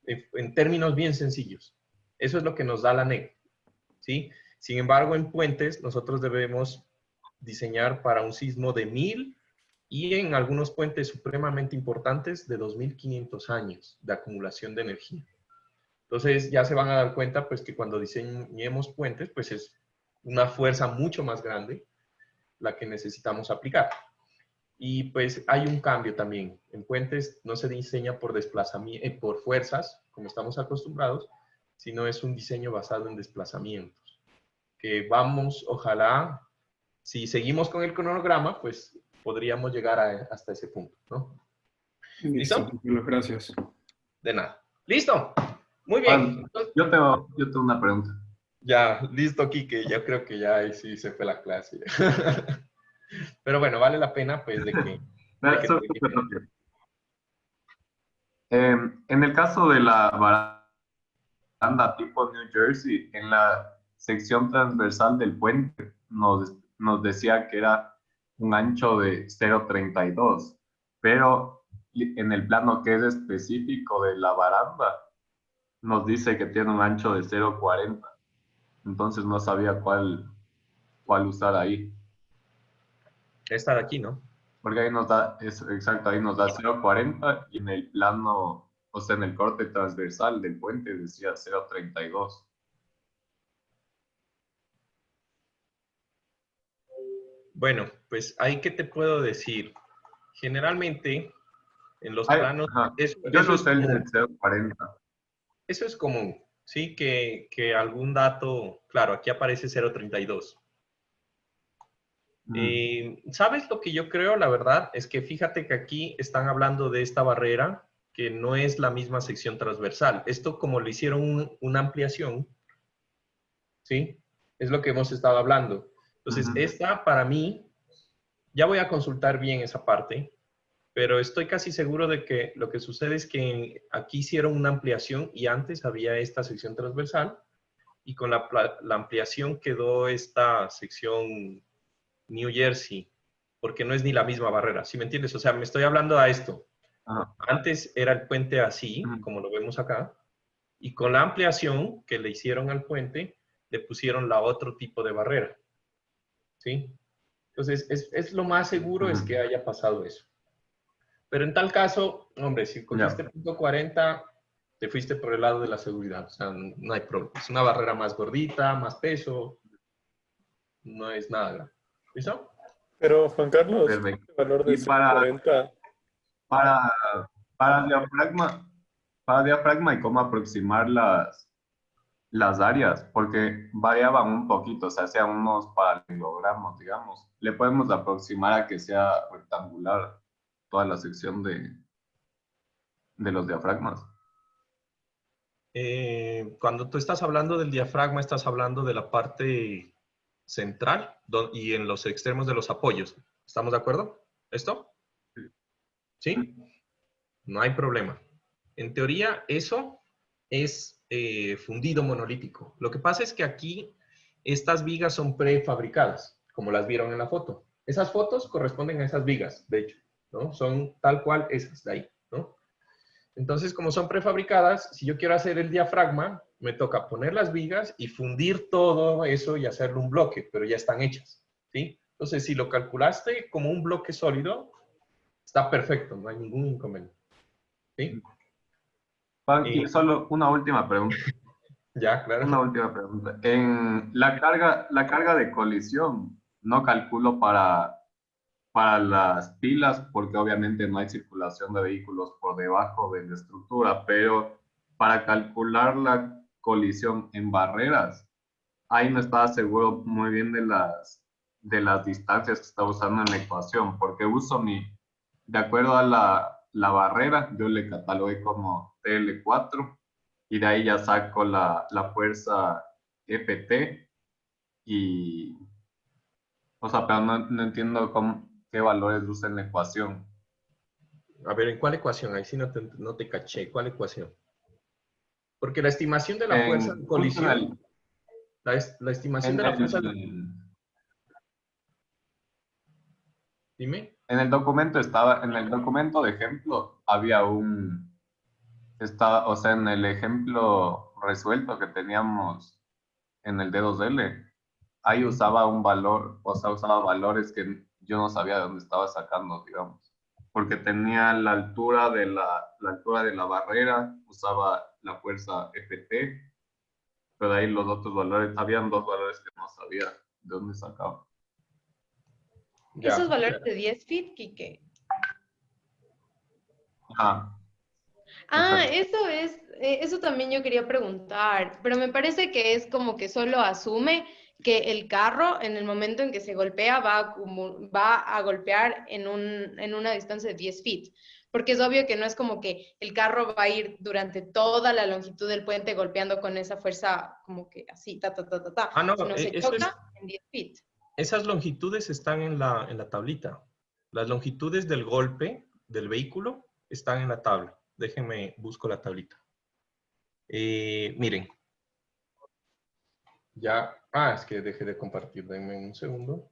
en términos bien sencillos. Eso es lo que nos da la NEC, ¿sí? Sin embargo, en puentes nosotros debemos diseñar para un sismo de 1000 y en algunos puentes supremamente importantes de 2500 años de acumulación de energía. Entonces ya se van a dar cuenta pues que cuando diseñemos puentes pues es una fuerza mucho más grande la que necesitamos aplicar. Y pues hay un cambio también. En puentes no se diseña por desplazamiento, por fuerzas, como estamos acostumbrados, sino es un diseño basado en desplazamientos. Que vamos, ojalá, si seguimos con el cronograma, pues podríamos llegar hasta ese punto, ¿no? ¿Listo? Gracias. De nada. ¿Listo? Muy bien. Yo tengo una pregunta. Ya, listo, Quique. Yo creo que ya ahí sí se fue la clase. Pero bueno, vale la pena, pues, de que... En el caso de la baranda tipo New Jersey, en la sección transversal del puente nos decía que era un ancho de 0,32, pero en el plano que es específico de la baranda, nos dice que tiene un ancho de 0,40. Entonces no sabía cuál usar ahí. Esta de aquí, ¿no? Porque ahí nos da, exacto, ahí nos da 0,40 y en el plano, o sea, en el corte transversal del puente decía 0,32. Bueno, pues ahí qué te puedo decir. Generalmente, en los planos... Yo no sé el del 0,40. Eso es común, ¿sí? Que algún dato... Claro, aquí aparece 0,32. ¿Sabes lo que yo creo? La verdad es que fíjate que aquí están hablando de esta barrera que no es la misma sección transversal. Esto como le hicieron una ampliación, ¿sí? Es lo que hemos estado hablando. Entonces, esta para mí, ya voy a consultar bien esa parte, pero estoy casi seguro de que lo que sucede es que aquí hicieron una ampliación y antes había esta sección transversal y con la ampliación quedó esta sección New Jersey, porque no es ni la misma barrera, ¿sí me entiendes? O sea, me estoy hablando a esto. Antes era el puente así, como lo vemos acá, y con la ampliación que le hicieron al puente, le pusieron la otro tipo de barrera, ¿sí? Entonces, es lo más seguro es que haya pasado eso. Pero en tal caso, hombre, si cogiste punto 40, te fuiste por el lado de la seguridad, o sea, no hay problema. Es una barrera más gordita, más peso, no es nada grave. ¿Listo? Pero, Juan Carlos, el valor de 40... Para diafragma y cómo aproximar las áreas, porque variaban un poquito, o sea, hacían unos paralelogramos, digamos. Le podemos aproximar a que sea rectangular toda la sección de los diafragmas. Cuando tú estás hablando del diafragma, estás hablando de la parte central y en los extremos de los apoyos. ¿Estamos de acuerdo? ¿Esto? ¿Sí? No hay problema. En teoría, eso es fundido monolítico. Lo que pasa es que aquí estas vigas son prefabricadas, como las vieron en la foto. Esas fotos corresponden a esas vigas, de hecho, ¿no? Son tal cual esas de ahí, ¿no? Entonces, como son prefabricadas, si yo quiero hacer el diafragma, me toca poner las vigas y fundir todo eso y hacerle un bloque, pero ya están hechas, ¿sí? Entonces, si lo calculaste como un bloque sólido, está perfecto, no hay ningún inconveniente. ¿Sí? Juan, solo una última pregunta. Ya, claro. Una última pregunta. En la carga de colisión, no calculo para las pilas, porque obviamente no hay circulación de vehículos por debajo de la estructura, pero para calcular la colisión en barreras, ahí no estaba seguro muy bien de las distancias que estaba usando en la ecuación, porque uso de acuerdo a la barrera, yo le catalogué como TL4, y de ahí ya saco la fuerza FT, y, o sea, pero no entiendo qué valores usa en la ecuación. A ver, ¿en cuál ecuación? Ahí sí no te caché. ¿Cuál ecuación? Porque la estimación de la fuerza de colisión... La estimación de la fuerza... Dime. En el documento de ejemplo, había o sea, en el ejemplo resuelto que teníamos en el D2L, ahí usaba un valor, o sea, usaba valores que yo no sabía de dónde estaba sacando, digamos. Porque tenía la altura de la barrera, usaba la fuerza FT, pero de ahí los otros valores, habían dos valores que no sabía de dónde sacaba. Ya. ¿Esos valores de 10 feet, Quique? Ajá. Ah, eso también yo quería preguntar, pero me parece que es como que solo asume que el carro en el momento en que se golpea va a golpear en una distancia de 10 feet, porque es obvio que no es como que el carro va a ir durante toda la longitud del puente golpeando con esa fuerza como que así, Ah, no, sino se choca en 10 feet. Esas longitudes están en la tablita. Las longitudes del golpe del vehículo están en la tabla. Déjenme, busco la tablita. Miren. Ya, es que dejé de compartir. Denme un segundo.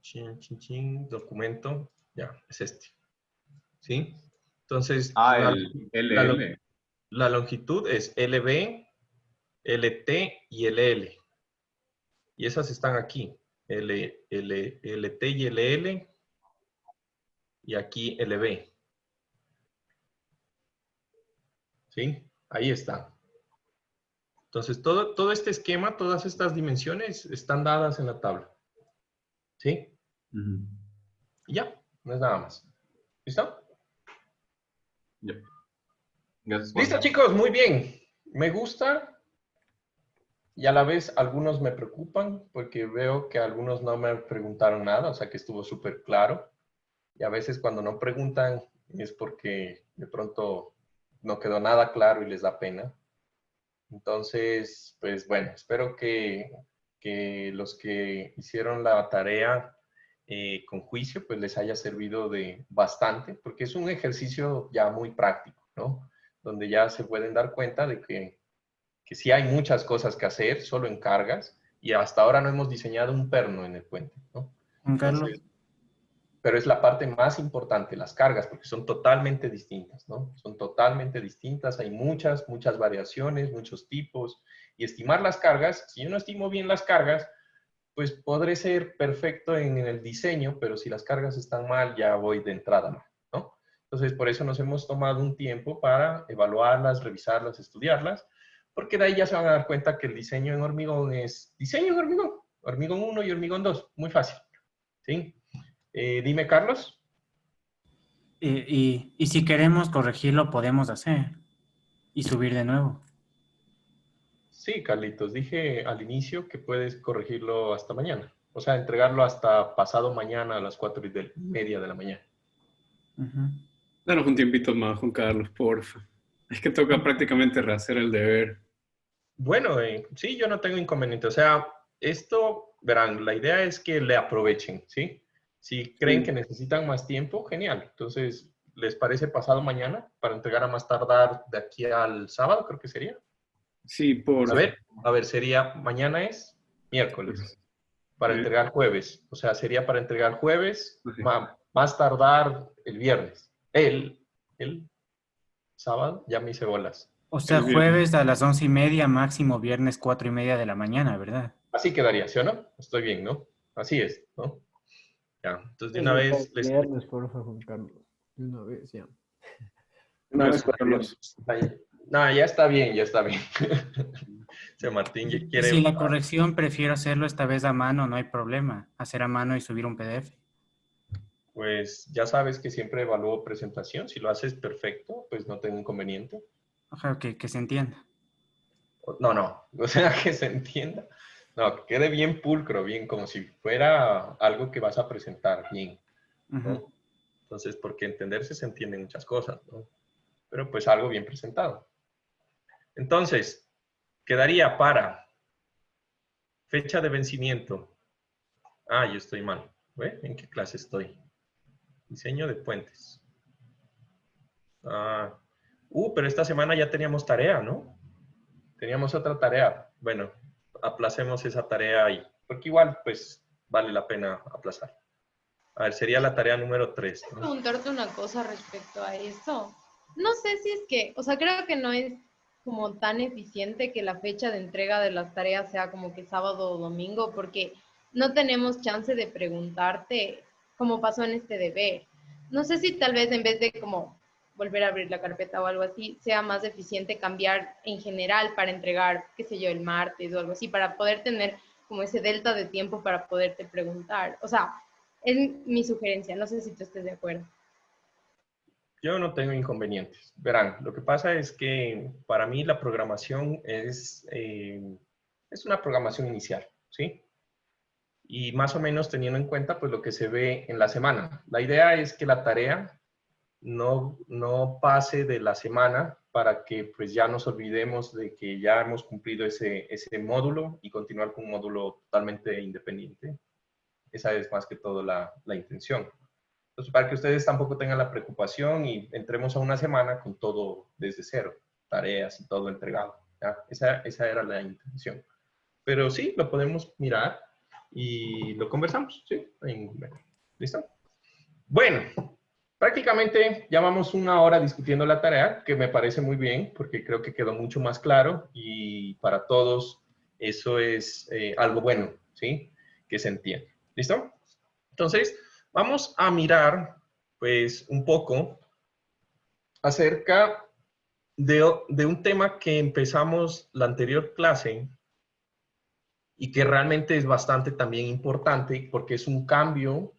Chin, chin, chin, documento. Ya, es este. ¿Sí? Entonces, la longitud es LB, LT y LL. Y esas están aquí. LT y LL. Y aquí LB. ¿Sí? Ahí está. Entonces, todo este esquema, todas estas dimensiones están dadas en la tabla. ¿Sí? Y ya, no es nada más. ¿Listo? Ya. Listo, chicos, muy bien. Me gusta y a la vez algunos me preocupan porque veo que algunos no me preguntaron nada, o sea que estuvo súper claro. Y a veces cuando no preguntan es porque de pronto no quedó nada claro y les da pena. Entonces, pues bueno, espero que los que hicieron la tarea con juicio, pues les haya servido de bastante, porque es un ejercicio ya muy práctico, ¿no? Donde ya se pueden dar cuenta de que sí hay muchas cosas que hacer, solo en cargas, y hasta ahora no hemos diseñado un perno en el puente, ¿no? Juan Carlos. Pero es la parte más importante, las cargas, porque son totalmente distintas, ¿no? Son totalmente distintas, hay muchas variaciones, muchos tipos, y estimar las cargas, si yo no estimo bien las cargas, pues podré ser perfecto en el diseño, pero si las cargas están mal, ya voy de entrada mal, ¿no? Entonces, por eso nos hemos tomado un tiempo para evaluarlas, revisarlas, estudiarlas, porque de ahí ya se van a dar cuenta que el diseño en hormigón es diseño en hormigón, hormigón 1 y hormigón 2, muy fácil, ¿sí? Dime, Carlos. Y si queremos corregirlo, podemos hacer y subir de nuevo. Sí, Carlitos, dije al inicio que puedes corregirlo hasta mañana. O sea, entregarlo hasta pasado mañana a las 4:30 de la mañana. Danos un tiempito más, Juan Carlos, porfa. Es que toca prácticamente rehacer el deber. Bueno, sí, yo no tengo inconveniente. O sea, esto, verán, la idea es que le aprovechen, ¿sí? Si creen que necesitan más tiempo, genial. Entonces, ¿Les parece pasado mañana para entregar a más tardar de aquí al sábado, creo que sería? Sí, por... A ver, sería, mañana es miércoles, para entregar jueves. O sea, sería para entregar jueves, más tardar el viernes. El sábado, ya me hice bolas. O sea, jueves a las 11:30, máximo viernes 4:30 de la mañana, ¿verdad? Así quedaría, ¿sí o no? Estoy bien, ¿no? Así es, ¿no? Ya, entonces de una vez... Viernes, por favor, Juan Carlos. De una vez, ya. Una vez, Carlos. No, ya está bien, ya está bien. O Martín quiere... Si la corrección prefiero hacerlo esta vez a mano, no hay problema. Hacer a mano y subir un PDF. Pues ya sabes que siempre evalúo presentación. Si lo haces perfecto, pues no tengo inconveniente. Ojalá que se entienda. No. O sea, que se entienda. No, que quede bien pulcro, bien, como si fuera algo que vas a presentar bien, ¿no? Entonces, porque entenderse se entienden muchas cosas, ¿no? Pero pues algo bien presentado. Entonces, quedaría para fecha de vencimiento. Ah, yo estoy mal. ¿Ve? ¿En qué clase estoy? Diseño de puentes. Pero esta semana ya teníamos tarea, ¿no? Teníamos otra tarea. Bueno, aplacemos esa tarea ahí. Porque igual, pues, vale la pena aplazar. A ver, sería la tarea número 3, ¿no? Preguntarte una cosa respecto a eso. No sé si es que, o sea, creo que no es como tan eficiente que la fecha de entrega de las tareas sea como que sábado o domingo, porque no tenemos chance de preguntarte cómo pasó en este deber. No sé si tal vez en vez de como volver a abrir la carpeta o algo así, sea más eficiente cambiar en general para entregar, qué sé yo, el martes o algo así, para poder tener como ese delta de tiempo para poderte preguntar. O sea, es mi sugerencia, no sé si tú estés de acuerdo. Yo no tengo inconvenientes. Verán, lo que pasa es que para mí la programación es una programación inicial, ¿sí? Y más o menos teniendo en cuenta pues lo que se ve en la semana. La idea es que la tarea no pase de la semana para que pues ya nos olvidemos de que ya hemos cumplido ese módulo y continuar con un módulo totalmente independiente. Esa es más que todo la intención. Entonces, para que ustedes tampoco tengan la preocupación y entremos a una semana con todo desde cero, tareas y todo entregado, ¿ya? Esa era la intención. Pero sí, lo podemos mirar y lo conversamos, ¿sí? ¿Listo? Bueno, prácticamente ya vamos 1 hora discutiendo la tarea, que me parece muy bien, porque creo que quedó mucho más claro y para todos eso es algo bueno, ¿sí? Que se entiende. ¿Listo? Entonces, vamos a mirar, pues, un poco acerca de un tema que empezamos la anterior clase y que realmente es bastante también importante porque es un cambio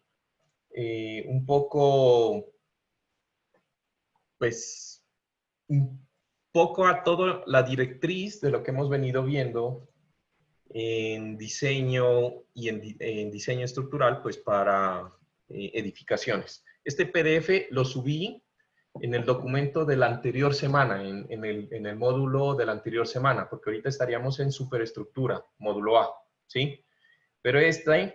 un poco, pues, un poco a toda la directriz de lo que hemos venido viendo en diseño y en diseño estructural, pues, para edificaciones. Este PDF lo subí en el documento de la anterior semana, en el módulo de la anterior semana, porque ahorita estaríamos en superestructura, módulo A, ¿sí? Pero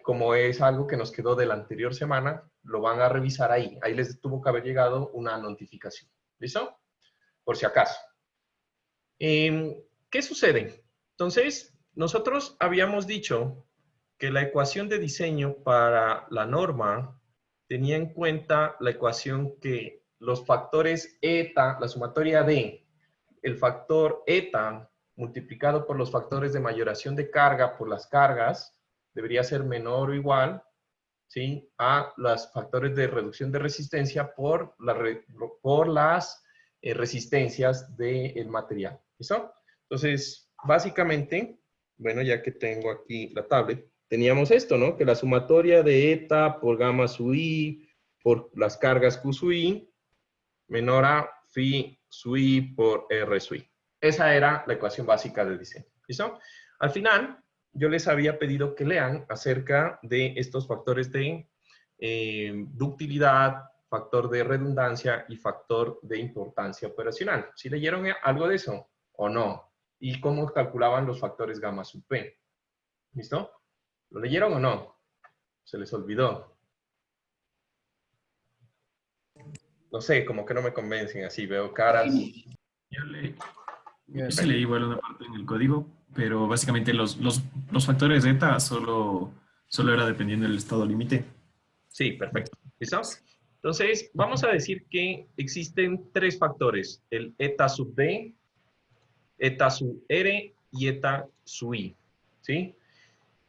como es algo que nos quedó de la anterior semana, lo van a revisar ahí. Ahí les tuvo que haber llegado una notificación. ¿Listo? Por si acaso. ¿Qué sucede? Entonces, nosotros habíamos dicho que la ecuación de diseño para la norma tenía en cuenta la ecuación que los factores eta, la sumatoria de el factor eta multiplicado por los factores de mayoración de carga por las cargas debería ser menor o igual, ¿sí?, a los factores de reducción de resistencia por las resistencias del material. ¿Listo? Entonces, básicamente, bueno, ya que tengo aquí la tablet, teníamos esto, ¿no? Que la sumatoria de eta por gamma sub i por las cargas Q sub i menor a phi sub i por R sub i. Esa era la ecuación básica del diseño. ¿Listo? Al final, yo les había pedido que lean acerca de estos factores de ductilidad, factor de redundancia y factor de importancia operacional. ¿Sí leyeron algo de eso o no? ¿Y cómo calculaban los factores gamma sub p? ¿Listo? ¿Lo leyeron o no? Se les olvidó. no sé, como que no me convencen así, veo caras. Yo sí leí igual una parte en el código, pero básicamente los factores eta solo era dependiendo del estado límite. Sí, perfecto. ¿Listo? Entonces, vamos a decir que existen 3 factores, el eta sub d, eta sub r y eta sub i. ¿Sí?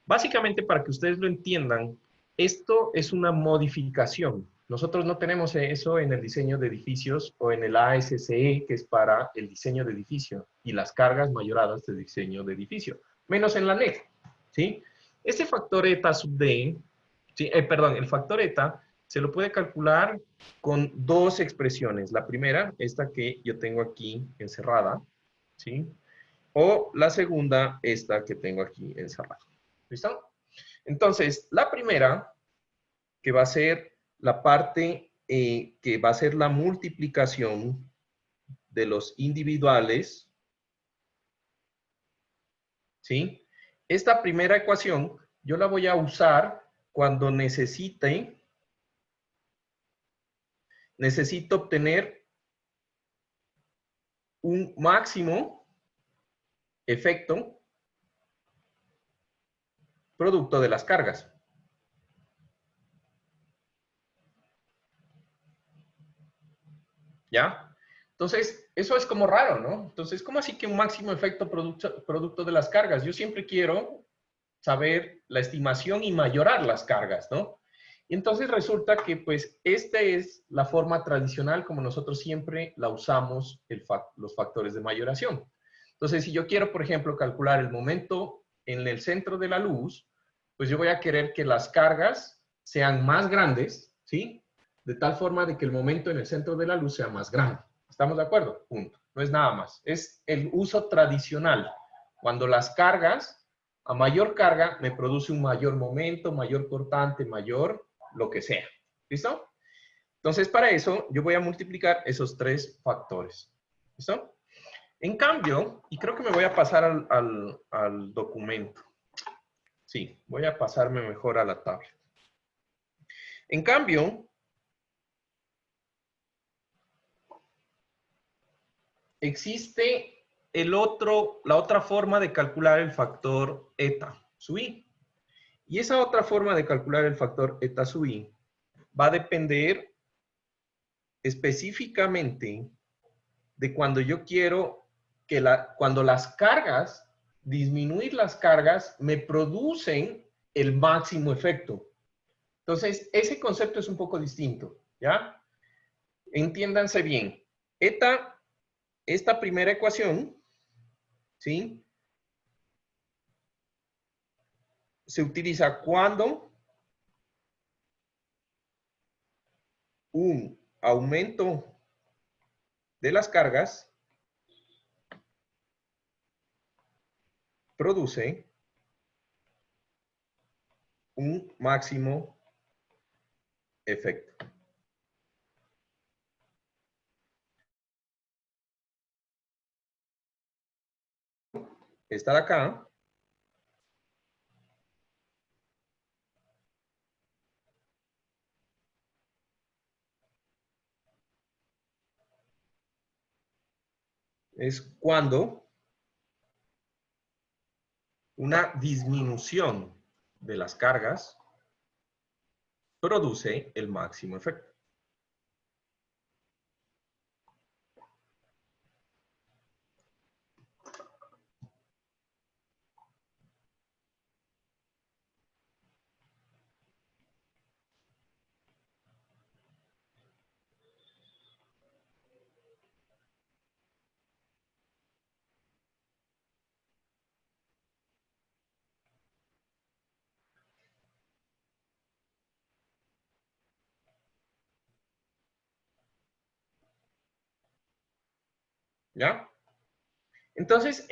Básicamente, para que ustedes lo entiendan, esto es una modificación. Nosotros no tenemos eso en el diseño de edificios o en el ASCE, que es para el diseño de edificio, y las cargas mayoradas de diseño de edificio, menos en la NET, ¿sí? Este factor eta sub d, ¿sí? El factor eta se lo puede calcular con 2 expresiones. La primera, esta que yo tengo aquí encerrada, ¿sí? O la segunda, esta que tengo aquí encerrada. ¿Listo? Entonces, la primera, que va a ser la parte que va a ser la multiplicación de los individuales, ¿sí? Esta primera ecuación yo la voy a usar cuando necesito obtener un máximo efecto producto de las cargas. ¿Ya? Entonces, eso es como raro, ¿no? Entonces, ¿cómo así que un máximo efecto producto de las cargas? Yo siempre quiero saber la estimación y mayorar las cargas, ¿no? Y entonces resulta que, pues, esta es la forma tradicional como nosotros siempre la usamos los factores de mayoración. Entonces, si yo quiero, por ejemplo, calcular el momento en el centro de la luz, pues yo voy a querer que las cargas sean más grandes, ¿sí? De tal forma de que el momento en el centro de la luz sea más grande. ¿Estamos de acuerdo? Punto. No es nada más. Es el uso tradicional. Cuando las cargas, a mayor carga, me produce un mayor momento, mayor cortante, mayor lo que sea. ¿Listo? Entonces, para eso, yo voy a multiplicar esos 3 factores. ¿Listo? En cambio, y creo que me voy a pasar al documento. Sí, voy a pasarme mejor a la tabla. En cambio, existe la otra forma de calcular el factor eta sub i. Y esa otra forma de calcular el factor eta sub i va a depender específicamente de cuando yo quiero que cuando las cargas, disminuir las cargas, me producen el máximo efecto. Entonces, ese concepto es un poco distinto, ¿ya? Entiéndanse bien. Esta primera ecuación, ¿sí? Se utiliza cuando un aumento de las cargas produce un máximo efecto. Esta de acá es cuando una disminución de las cargas produce el máximo efecto. ¿Ya? Entonces,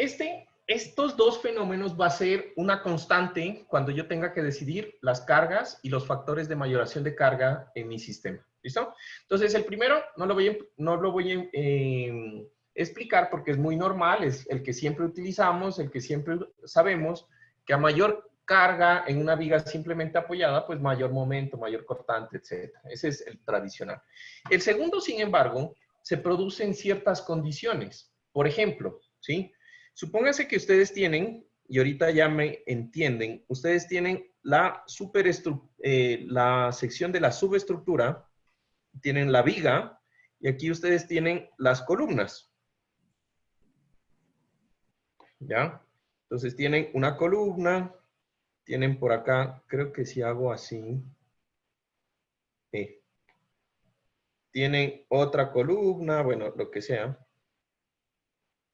estos 2 fenómenos va a ser una constante cuando yo tenga que decidir las cargas y los factores de mayoración de carga en mi sistema. ¿Listo? Entonces, el primero no lo voy a explicar porque es muy normal, es el que siempre utilizamos, el que siempre sabemos, que a mayor carga en una viga simplemente apoyada, pues mayor momento, mayor cortante, etc. Ese es el tradicional. El segundo, sin embargo, se produce en ciertas condiciones. Por ejemplo, ¿sí? Supónganse que ustedes tienen, y ahorita ya me entienden, ustedes tienen la sección de la subestructura, tienen la viga, y aquí ustedes tienen las columnas. ¿Ya? Entonces tienen una columna, tienen por acá, creo que si hago así, tienen otra columna, bueno, lo que sea.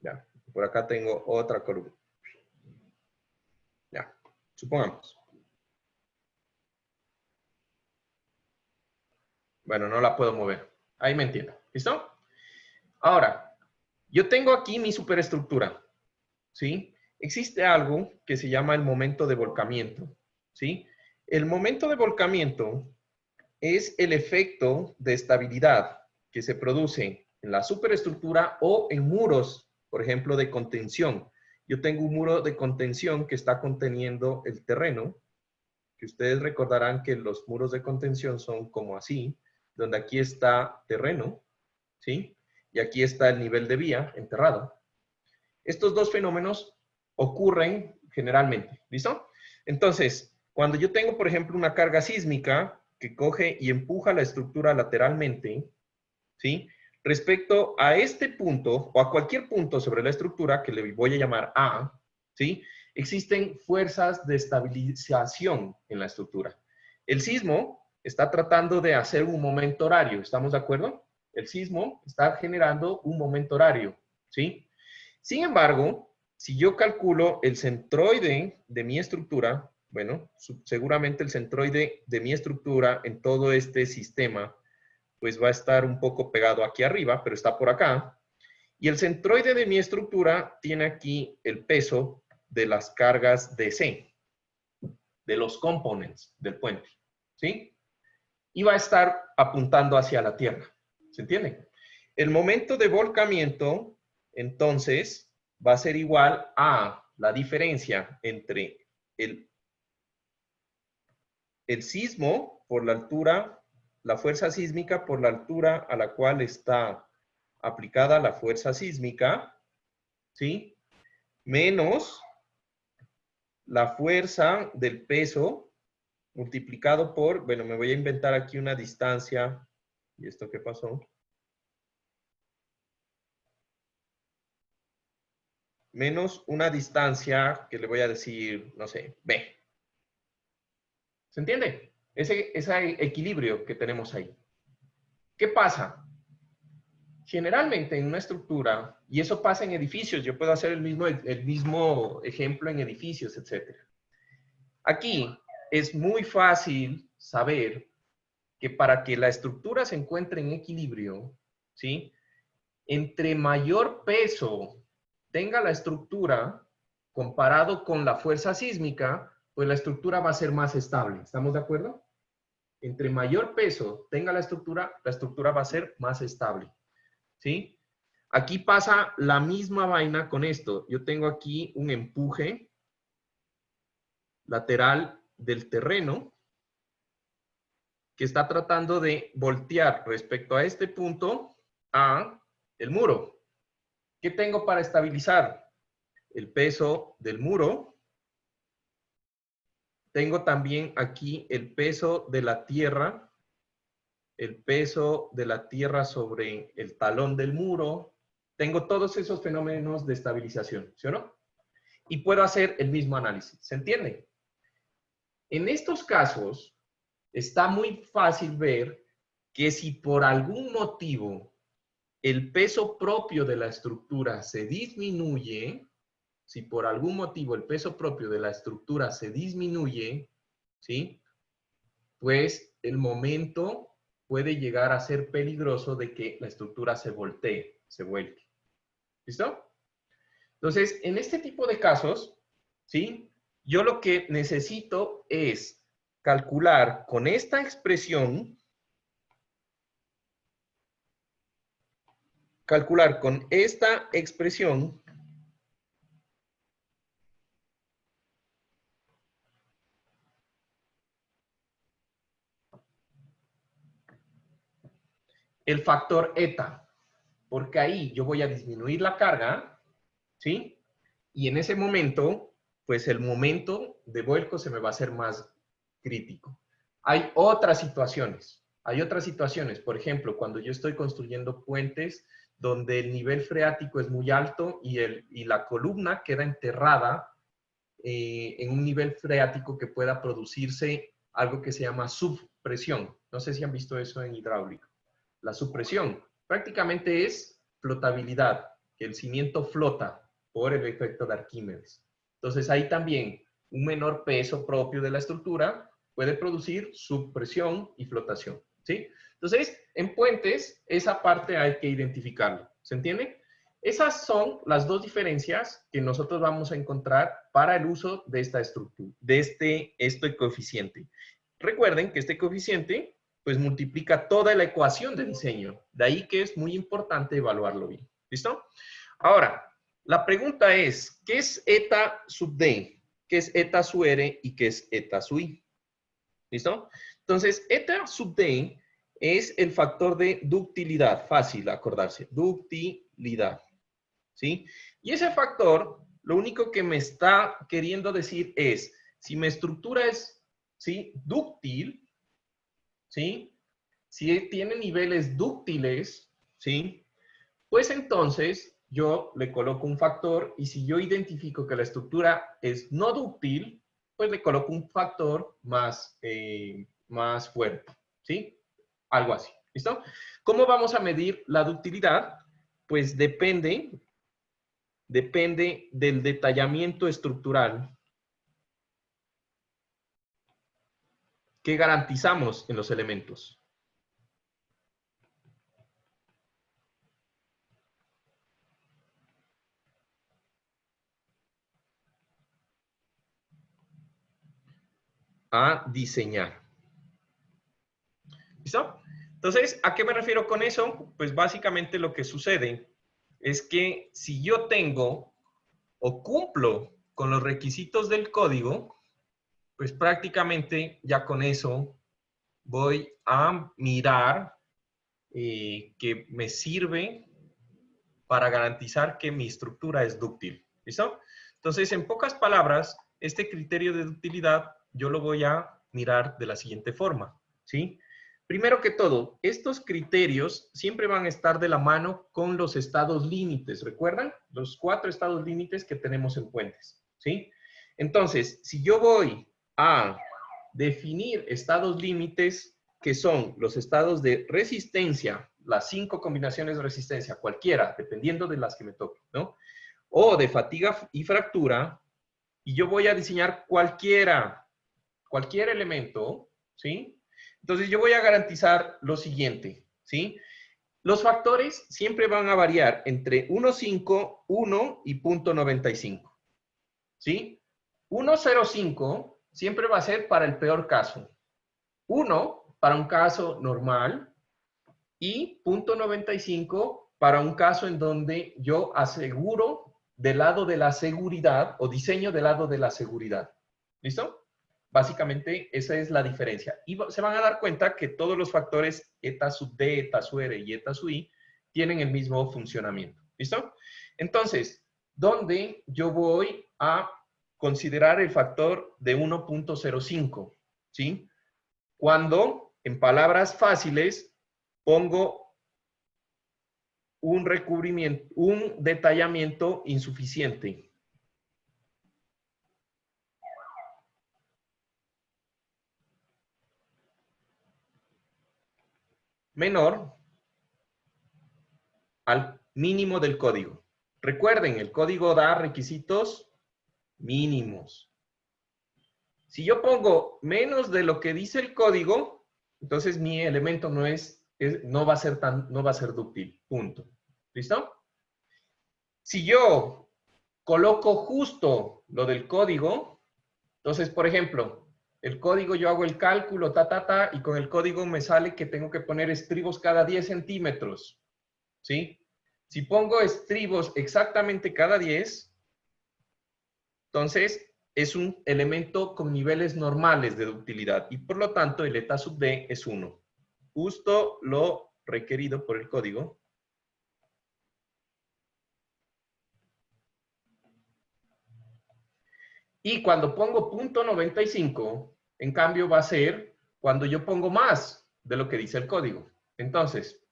Ya, por acá tengo otra columna. Ya, supongamos. Bueno, no la puedo mover. Ahí me entiendo. ¿Listo? Ahora, yo tengo aquí mi superestructura. ¿Sí? Existe algo que se llama el momento de volcamiento. ¿Sí? El momento de volcamiento es el efecto de estabilidad que se produce en la superestructura o en muros, por ejemplo, de contención. Yo tengo un muro de contención que está conteniendo el terreno, que ustedes recordarán que los muros de contención son como así, donde aquí está terreno, ¿sí? Y aquí está el nivel de vía enterrado. Estos dos fenómenos ocurren generalmente, ¿listo? Entonces, cuando yo tengo, por ejemplo, una carga sísmica que coge y empuja la estructura lateralmente, ¿sí? Respecto a este punto o a cualquier punto sobre la estructura que le voy a llamar A, ¿sí? Existen fuerzas de estabilización en la estructura. El sismo está tratando de hacer un momento horario, ¿estamos de acuerdo? El sismo está generando un momento horario, ¿sí? Sin embargo, si yo calculo el centroide de mi estructura, bueno, seguramente el centroide de mi estructura en todo este sistema, pues va a estar un poco pegado aquí arriba, pero está por acá. Y el centroide de mi estructura tiene aquí el peso de las cargas DC, de los components del puente, ¿sí? Y va a estar apuntando hacia la Tierra, ¿se entiende? El momento de volcamiento, entonces, va a ser igual a la diferencia entre el sismo por la altura, la fuerza sísmica por la altura a la cual está aplicada la fuerza sísmica, ¿sí? Menos la fuerza del peso multiplicado por, bueno, me voy a inventar aquí una distancia. ¿Y esto qué pasó? Menos una distancia que le voy a decir, no sé, B. ¿Se entiende? Ese equilibrio que tenemos ahí. ¿Qué pasa? Generalmente en una estructura, y eso pasa en edificios, yo puedo hacer el mismo ejemplo en edificios, etc. Aquí es muy fácil saber que para que la estructura se encuentre en equilibrio, ¿sí? Entre mayor peso tenga la estructura comparado con la fuerza sísmica, pues la estructura va a ser más estable. ¿Estamos de acuerdo? Entre mayor peso tenga la estructura va a ser más estable. ¿Sí? Aquí pasa la misma vaina con esto. Yo tengo aquí un empuje lateral del terreno que está tratando de voltear respecto a este punto a el muro. ¿Qué tengo para estabilizar? El peso del muro. Tengo también aquí el peso de la tierra, el peso de la tierra sobre el talón del muro. Tengo todos esos fenómenos de estabilización, ¿sí o no? Y puedo hacer el mismo análisis, ¿se entiende? En estos casos, está muy fácil ver que si por algún motivo el peso propio de la estructura se disminuye, si por algún motivo el peso propio de la estructura se disminuye, ¿sí? Pues el momento puede llegar a ser peligroso de que la estructura se voltee, se vuelque. ¿Listo? Entonces, en este tipo de casos, ¿sí? Yo lo que necesito es calcular con esta expresión, el factor eta, porque ahí yo voy a disminuir la carga, ¿sí? Y en ese momento, pues el momento de vuelco se me va a hacer más crítico. Hay otras situaciones, por ejemplo, cuando yo estoy construyendo puentes donde el nivel freático es muy alto y la columna queda enterrada en un nivel freático que pueda producirse algo que se llama subpresión. No sé si han visto eso en hidráulica. La subpresión prácticamente es flotabilidad, que el cimiento flota por el efecto de Arquímedes. Entonces ahí también un menor peso propio de la estructura puede producir subpresión y flotación, ¿sí? Entonces, en puentes, esa parte hay que identificarla, ¿se entiende? Esas son las dos diferencias que nosotros vamos a encontrar para el uso de esta estructura, de este coeficiente. Recuerden que este coeficiente, pues, multiplica toda la ecuación de diseño. De ahí que es muy importante evaluarlo bien. ¿Listo? Ahora, la pregunta es, ¿qué es eta sub d? ¿Qué es eta sub r? ¿Y qué es eta sub i? ¿Listo? Entonces, eta sub d es el factor de ductilidad. Fácil acordarse. Ductilidad. ¿Sí? Y ese factor, lo único que me está queriendo decir es, si mi estructura es, ¿sí?, dúctil, ¿sí?, si tiene niveles dúctiles, ¿sí?, pues entonces yo le coloco un factor, y si yo identifico que la estructura es no dúctil, pues le coloco un factor más fuerte, ¿sí? Algo así, ¿listo? ¿Cómo vamos a medir la ductilidad? Pues depende del detallamiento estructural que garantizamos en los elementos. A diseñar. ¿Listo? Entonces, ¿a qué me refiero con eso? Pues básicamente lo que sucede es que si yo tengo o cumplo con los requisitos del código, pues prácticamente ya con eso voy a mirar que me sirve para garantizar que mi estructura es dúctil. ¿Listo? Entonces, en pocas palabras, este criterio de ductilidad yo lo voy a mirar de la siguiente forma, ¿sí? Primero que todo, estos criterios siempre van a estar de la mano con los estados límites. ¿Recuerdan? Los 4 estados límites que tenemos en puentes, ¿sí? Entonces, si yo voy a definir estados límites, que son los estados de resistencia, las 5 combinaciones de resistencia, cualquiera, dependiendo de las que me toque, ¿no? O de fatiga y fractura, y yo voy a diseñar cualquier elemento, ¿sí? Entonces yo voy a garantizar lo siguiente, ¿sí? Los factores siempre van a variar entre 1.5, 1 y 0.95, ¿sí? 1.05 siempre va a ser para el peor caso. 1 para un caso normal y 0.95 para un caso en donde yo aseguro del lado de la seguridad o diseño del lado de la seguridad. ¿Listo? Básicamente, esa es la diferencia. Y se van a dar cuenta que todos los factores eta sub d, eta sub r y eta sub i tienen el mismo funcionamiento. ¿Listo? Entonces, ¿dónde yo voy a considerar el factor de 1.05? ¿Sí? Cuando, en palabras fáciles, pongo un recubrimiento, un detallamiento insuficiente. Menor al mínimo del código. Recuerden, el código da requisitos mínimos. Si yo pongo menos de lo que dice el código, entonces mi elemento no va a ser dúctil. Punto. ¿Listo? Si yo coloco justo lo del código, entonces, por ejemplo, el código yo hago el cálculo, y con el código me sale que tengo que poner estribos cada 10 centímetros. ¿Sí? Si pongo estribos exactamente cada 10, entonces es un elemento con niveles normales de ductilidad y por lo tanto el eta sub d es 1. Justo lo requerido por el código. Y cuando pongo .95, en cambio va a ser cuando yo pongo más de lo que dice el código. Entonces,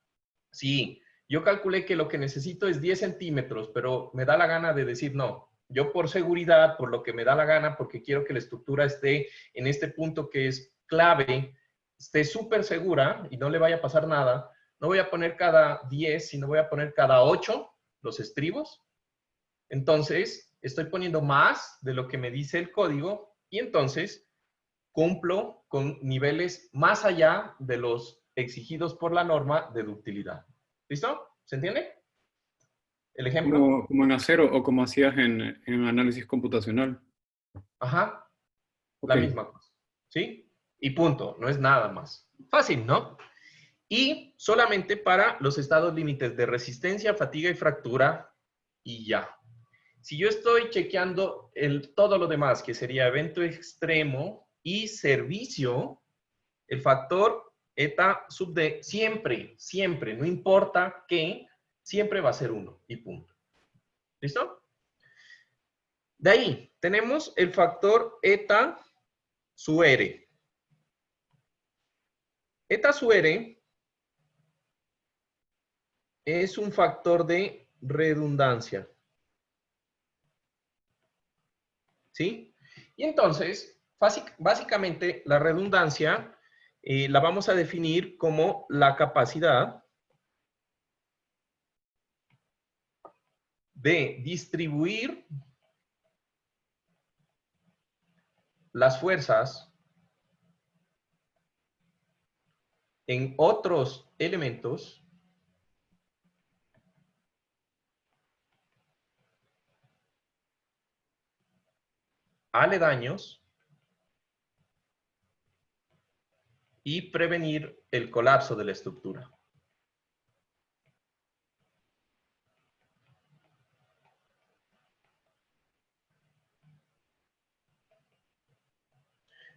si yo calculé que lo que necesito es 10 centímetros, pero me da la gana de decir no. Yo por seguridad, por lo que me da la gana, porque quiero que la estructura esté en este punto que es clave, esté súper segura y no le vaya a pasar nada, no voy a poner cada 10, sino voy a poner cada 8 los estribos. Entonces, estoy poniendo más de lo que me dice el código y entonces cumplo con niveles más allá de los exigidos por la norma de ductilidad. ¿Listo? ¿Se entiende? El ejemplo. Como en acero o como hacías en análisis computacional. Ajá. Okay. La misma cosa. ¿Sí? Y punto. No es nada más. Fácil, ¿no? Y solamente para los estados límites de resistencia, fatiga y fractura y ya. Si yo estoy chequeando todo lo demás, que sería evento extremo y servicio, el factor eta sub d siempre, siempre, no importa qué, siempre va a ser 1 y punto. ¿Listo? De ahí tenemos el factor eta su r. Eta su r es un factor de redundancia. ¿Sí? Y entonces, básicamente, la redundancia la vamos a definir como la capacidad de distribuir las fuerzas en otros elementos aledaños y prevenir el colapso de la estructura.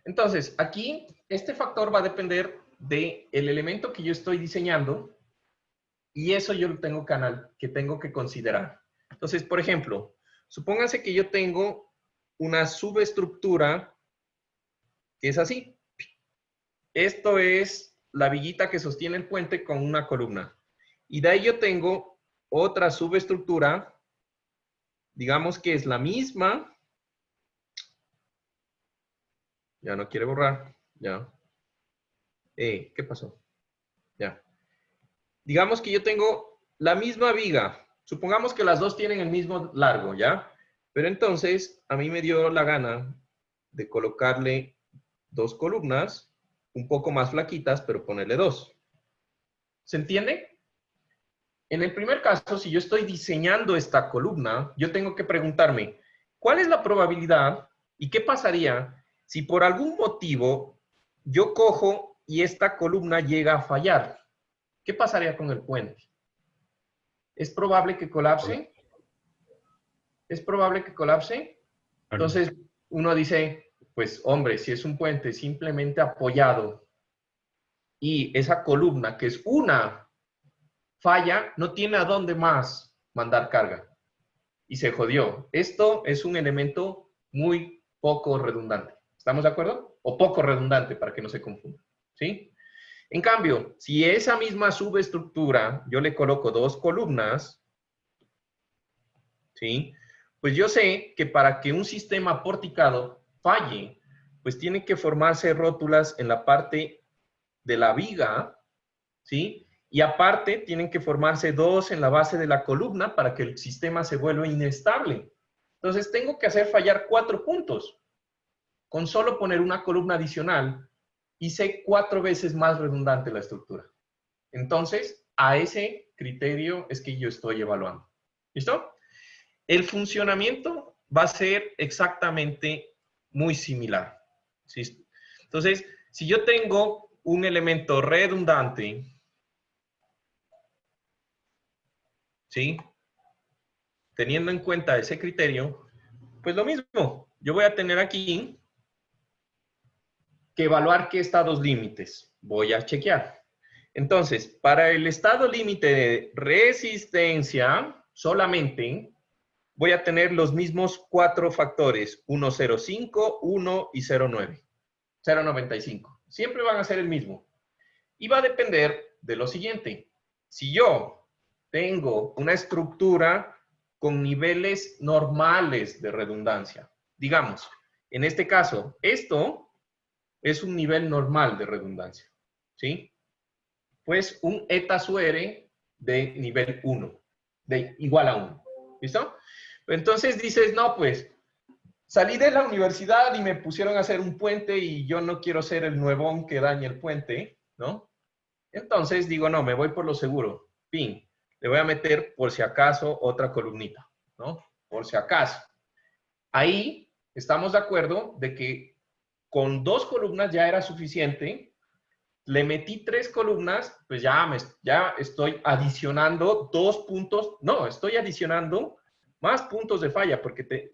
Entonces, aquí este factor va a depender del elemento que yo estoy diseñando y eso yo lo tengo que tengo que considerar. Entonces, por ejemplo, supónganse que yo tengo una subestructura que es así. Esto es la viguita que sostiene el puente con una columna. Y de ahí yo tengo otra subestructura, digamos que es la misma. Ya no quiere borrar, ya. ¿Qué pasó? Ya. Digamos que yo tengo la misma viga. Supongamos que las dos tienen el mismo largo, ¿ya? Pero entonces, a mí me dio la gana de colocarle dos columnas, un poco más flaquitas, pero ponerle dos. ¿Se entiende? En el primer caso, si yo estoy diseñando esta columna, yo tengo que preguntarme, ¿cuál es la probabilidad y qué pasaría si por algún motivo yo cojo y esta columna llega a fallar? ¿Qué pasaría con el puente? ¿Es probable que colapse? ¿Es probable que colapse? Entonces, uno dice, pues, hombre, si es un puente simplemente apoyado y esa columna, que es una, falla, no tiene a dónde más mandar carga. Y se jodió. Esto es un elemento muy poco redundante. ¿Estamos de acuerdo? O poco redundante, para que no se confunda. ¿Sí? En cambio, si esa misma subestructura yo le coloco dos columnas, ¿sí? Pues yo sé que para que un sistema porticado falle, pues tienen que formarse rótulas en la parte de la viga, ¿sí? Y aparte tienen que formarse dos en la base de la columna para que el sistema se vuelva inestable. Entonces tengo que hacer fallar 4 puntos. Con solo poner una columna adicional, hice 4 veces más redundante la estructura. Entonces, a ese criterio es que yo estoy evaluando. ¿Listo? El funcionamiento va a ser exactamente muy similar. ¿Sí? Entonces, si yo tengo un elemento redundante, ¿sí? Teniendo en cuenta ese criterio, pues lo mismo. Yo voy a tener aquí que evaluar qué estados límites voy a chequear. Entonces, para el estado límite de resistencia, solamente voy a tener los mismos 4 factores, 1,05, 1 y 0,9. 0,95. Siempre van a ser el mismo. Y va a depender de lo siguiente. Si yo tengo una estructura con niveles normales de redundancia, digamos, en este caso, esto es un nivel normal de redundancia, ¿sí? Pues un eta su R de nivel 1, de igual a 1, ¿listo? Entonces dices, no, pues, salí de la universidad y me pusieron a hacer un puente y yo no quiero ser el nuevón que dañe el puente, ¿no? Entonces digo, no, me voy por lo seguro. Pin, le voy a meter por si acaso otra columnita, ¿no? Por si acaso. Ahí estamos de acuerdo de que con 2 columnas ya era suficiente. Le metí 3 columnas, pues ya estoy adicionando 2 puntos. No, estoy adicionando más puntos de falla porque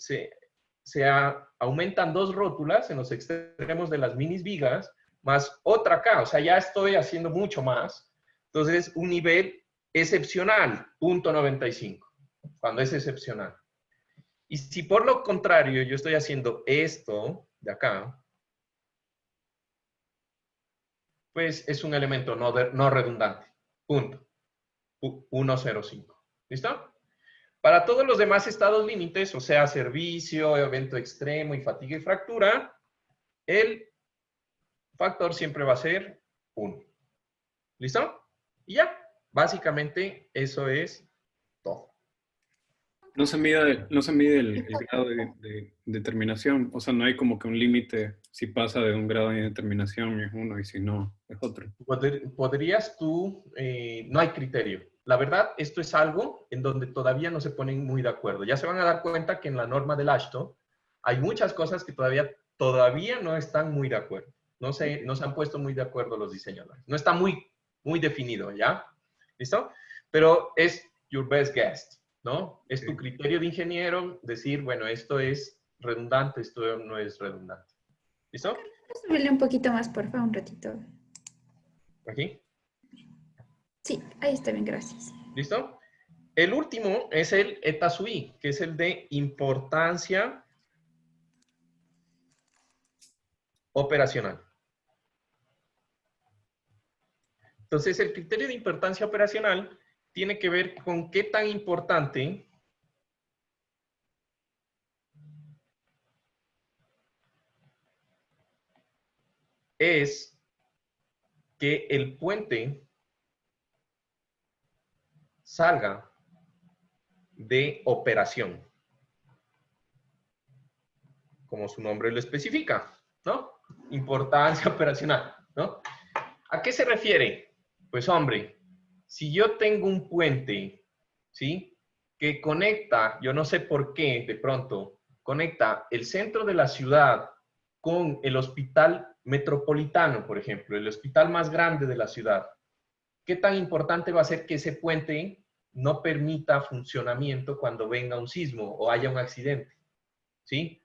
aumentan 2 rótulas en los extremos de las minis vigas, más otra acá. O sea, ya estoy haciendo mucho más. Entonces, un nivel excepcional, 0.95, cuando es excepcional. Y si por lo contrario yo estoy haciendo esto de acá, pues es un elemento no redundante. Punto. 1,05. ¿Listo? Para todos los demás estados límites, o sea, servicio, evento extremo y fatiga y fractura, el factor siempre va a ser 1. ¿Listo? Y ya. Básicamente, eso es todo. No se mide el grado de determinación. O sea, no hay como que un límite. Si pasa de un grado de determinación es uno y si no, es otro. Podrías tú, no hay criterio. La verdad, esto es algo en donde todavía no se ponen muy de acuerdo. Ya se van a dar cuenta que en la norma del AASHTO hay muchas cosas que todavía no están muy de acuerdo. No se han puesto muy de acuerdo los diseñadores. No está muy definido, ¿ya? ¿Listo? Pero es your best guess, ¿no? Es tu criterio de ingeniero decir, bueno, esto es redundante, esto no es redundante. ¿Listo? ¿Puedes subirle un poquito más, por favor, un ratito? ¿Aquí? Sí, ahí está bien, gracias. ¿Listo? El último es el eta sub i, que es el de importancia operacional. Entonces, el criterio de importancia operacional tiene que ver con qué tan importante es que el puente salga de operación, como su nombre lo especifica, ¿no? Importancia operacional, ¿no? ¿A qué se refiere? Pues, hombre, si yo tengo un puente, ¿sí? Que conecta, yo no sé por qué, de pronto, conecta el centro de la ciudad con el hospital metropolitano, por ejemplo, el hospital más grande de la ciudad. ¿Qué tan importante va a ser que ese puente no permita funcionamiento cuando venga un sismo o haya un accidente? ¿Sí?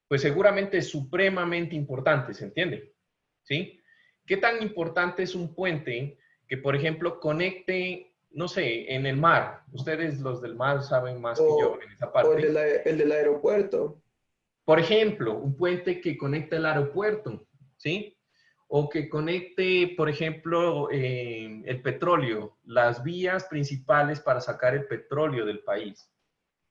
Pues seguramente es supremamente importante, ¿se entiende? ¿Sí? ¿Qué tan importante es un puente que, por ejemplo, conecte, no sé, en el mar? Ustedes, los del mar, saben más que yo en esa parte. O el del aeropuerto. Por ejemplo, un puente que conecte el aeropuerto, ¿sí? O que conecte, por ejemplo, el petróleo, las vías principales para sacar el petróleo del país.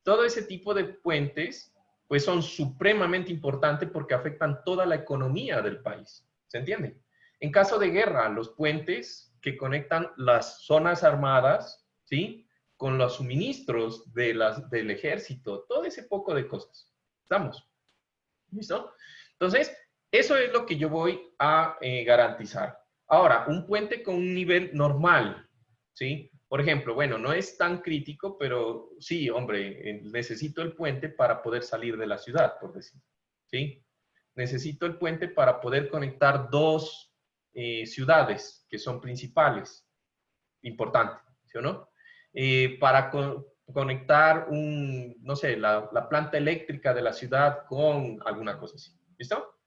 Todo ese tipo de puentes, pues son supremamente importantes porque afectan toda la economía del país. ¿Se entiende? En caso de guerra, los puentes que conectan las zonas armadas, ¿sí? Con los suministros del ejército, todo ese poco de cosas. ¿Estamos? ¿Listo? Entonces, eso es lo que yo voy a garantizar. Ahora, un puente con un nivel normal, ¿sí? Por ejemplo, bueno, no es tan crítico, pero sí, hombre, necesito el puente para poder salir de la ciudad, por decir, ¿sí? Necesito el puente para poder conectar 2 ciudades que son principales. Importante, ¿sí o no? Para conectar no sé, la planta eléctrica de la ciudad con alguna cosa así. ¿Listo?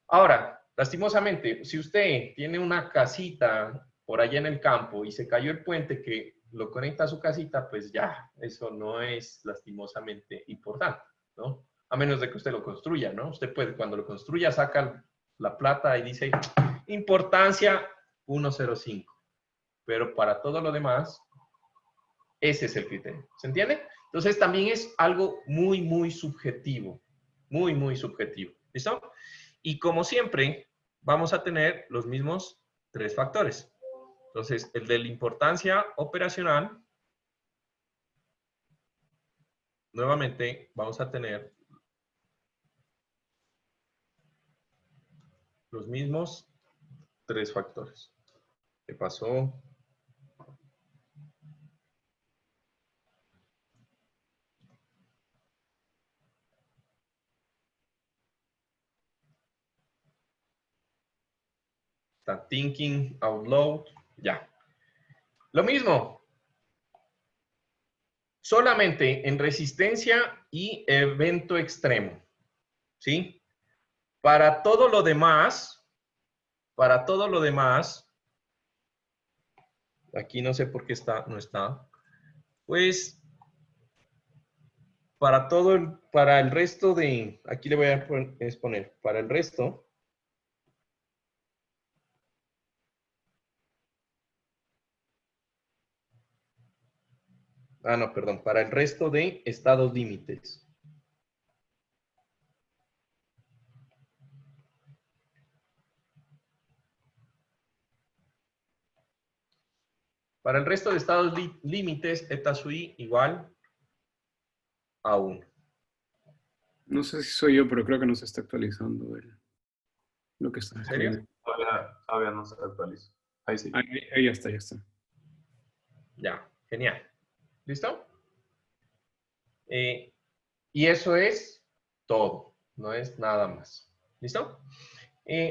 Ahora, lastimosamente, si usted tiene una casita por allá en el campo y se cayó el puente que lo conecta a su casita, pues ya, eso no es lastimosamente importante, ¿no? A menos de que usted lo construya, ¿no? Usted puede, cuando lo construya, saca la plata y dice, importancia 1.05. Pero para todo lo demás, ese es el criterio. ¿Se entiende? Entonces también es algo muy, muy subjetivo. Muy, muy subjetivo. ¿Listo? Y como siempre, vamos a tener los mismos 3 factores. Entonces, el de la importancia operacional, nuevamente vamos a tener los mismos 3 factores. ¿Qué pasó? Está thinking out loud. Ya. Lo mismo. Solamente en resistencia y evento extremo. ¿Sí? Para todo lo demás, aquí no sé por qué no está, pues para el resto de, aquí le voy a exponer, para el resto, no, perdón, para el resto de estados límites. Para el resto de estados límites, eta sub i igual a 1. No sé si soy yo, pero creo que no se está actualizando lo que está. ¿En serio? Todavía no se actualiza. Ahí sí. Ahí ya está, ya está. Ya, genial. ¿Listo? Y eso es todo, no es nada más. ¿Listo?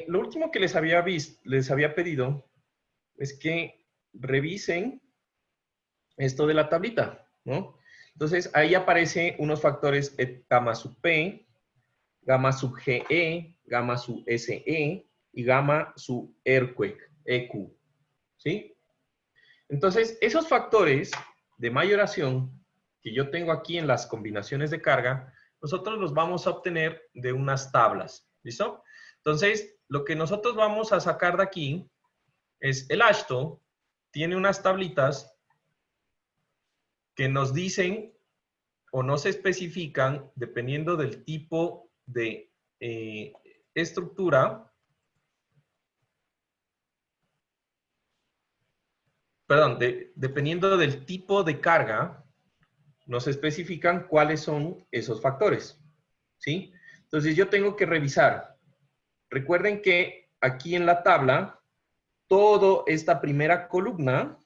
Lo último que les había pedido es que revisen esto de la tablita, ¿no? Entonces, ahí aparecen unos factores gamma sub P, gamma sub GE, gamma sub SE y gamma sub EQ, ¿sí? Entonces, esos factores de mayoración que yo tengo aquí en las combinaciones de carga, nosotros los vamos a obtener de unas tablas, ¿listo? Entonces, lo que nosotros vamos a sacar de aquí es el AASHTO tiene unas tablitas que nos dicen o nos especifican, dependiendo del tipo de estructura, perdón, dependiendo del tipo de carga, nos especifican cuáles son esos factores, ¿sí? Entonces yo tengo que revisar. Recuerden que aquí en la tabla, toda esta primera columna,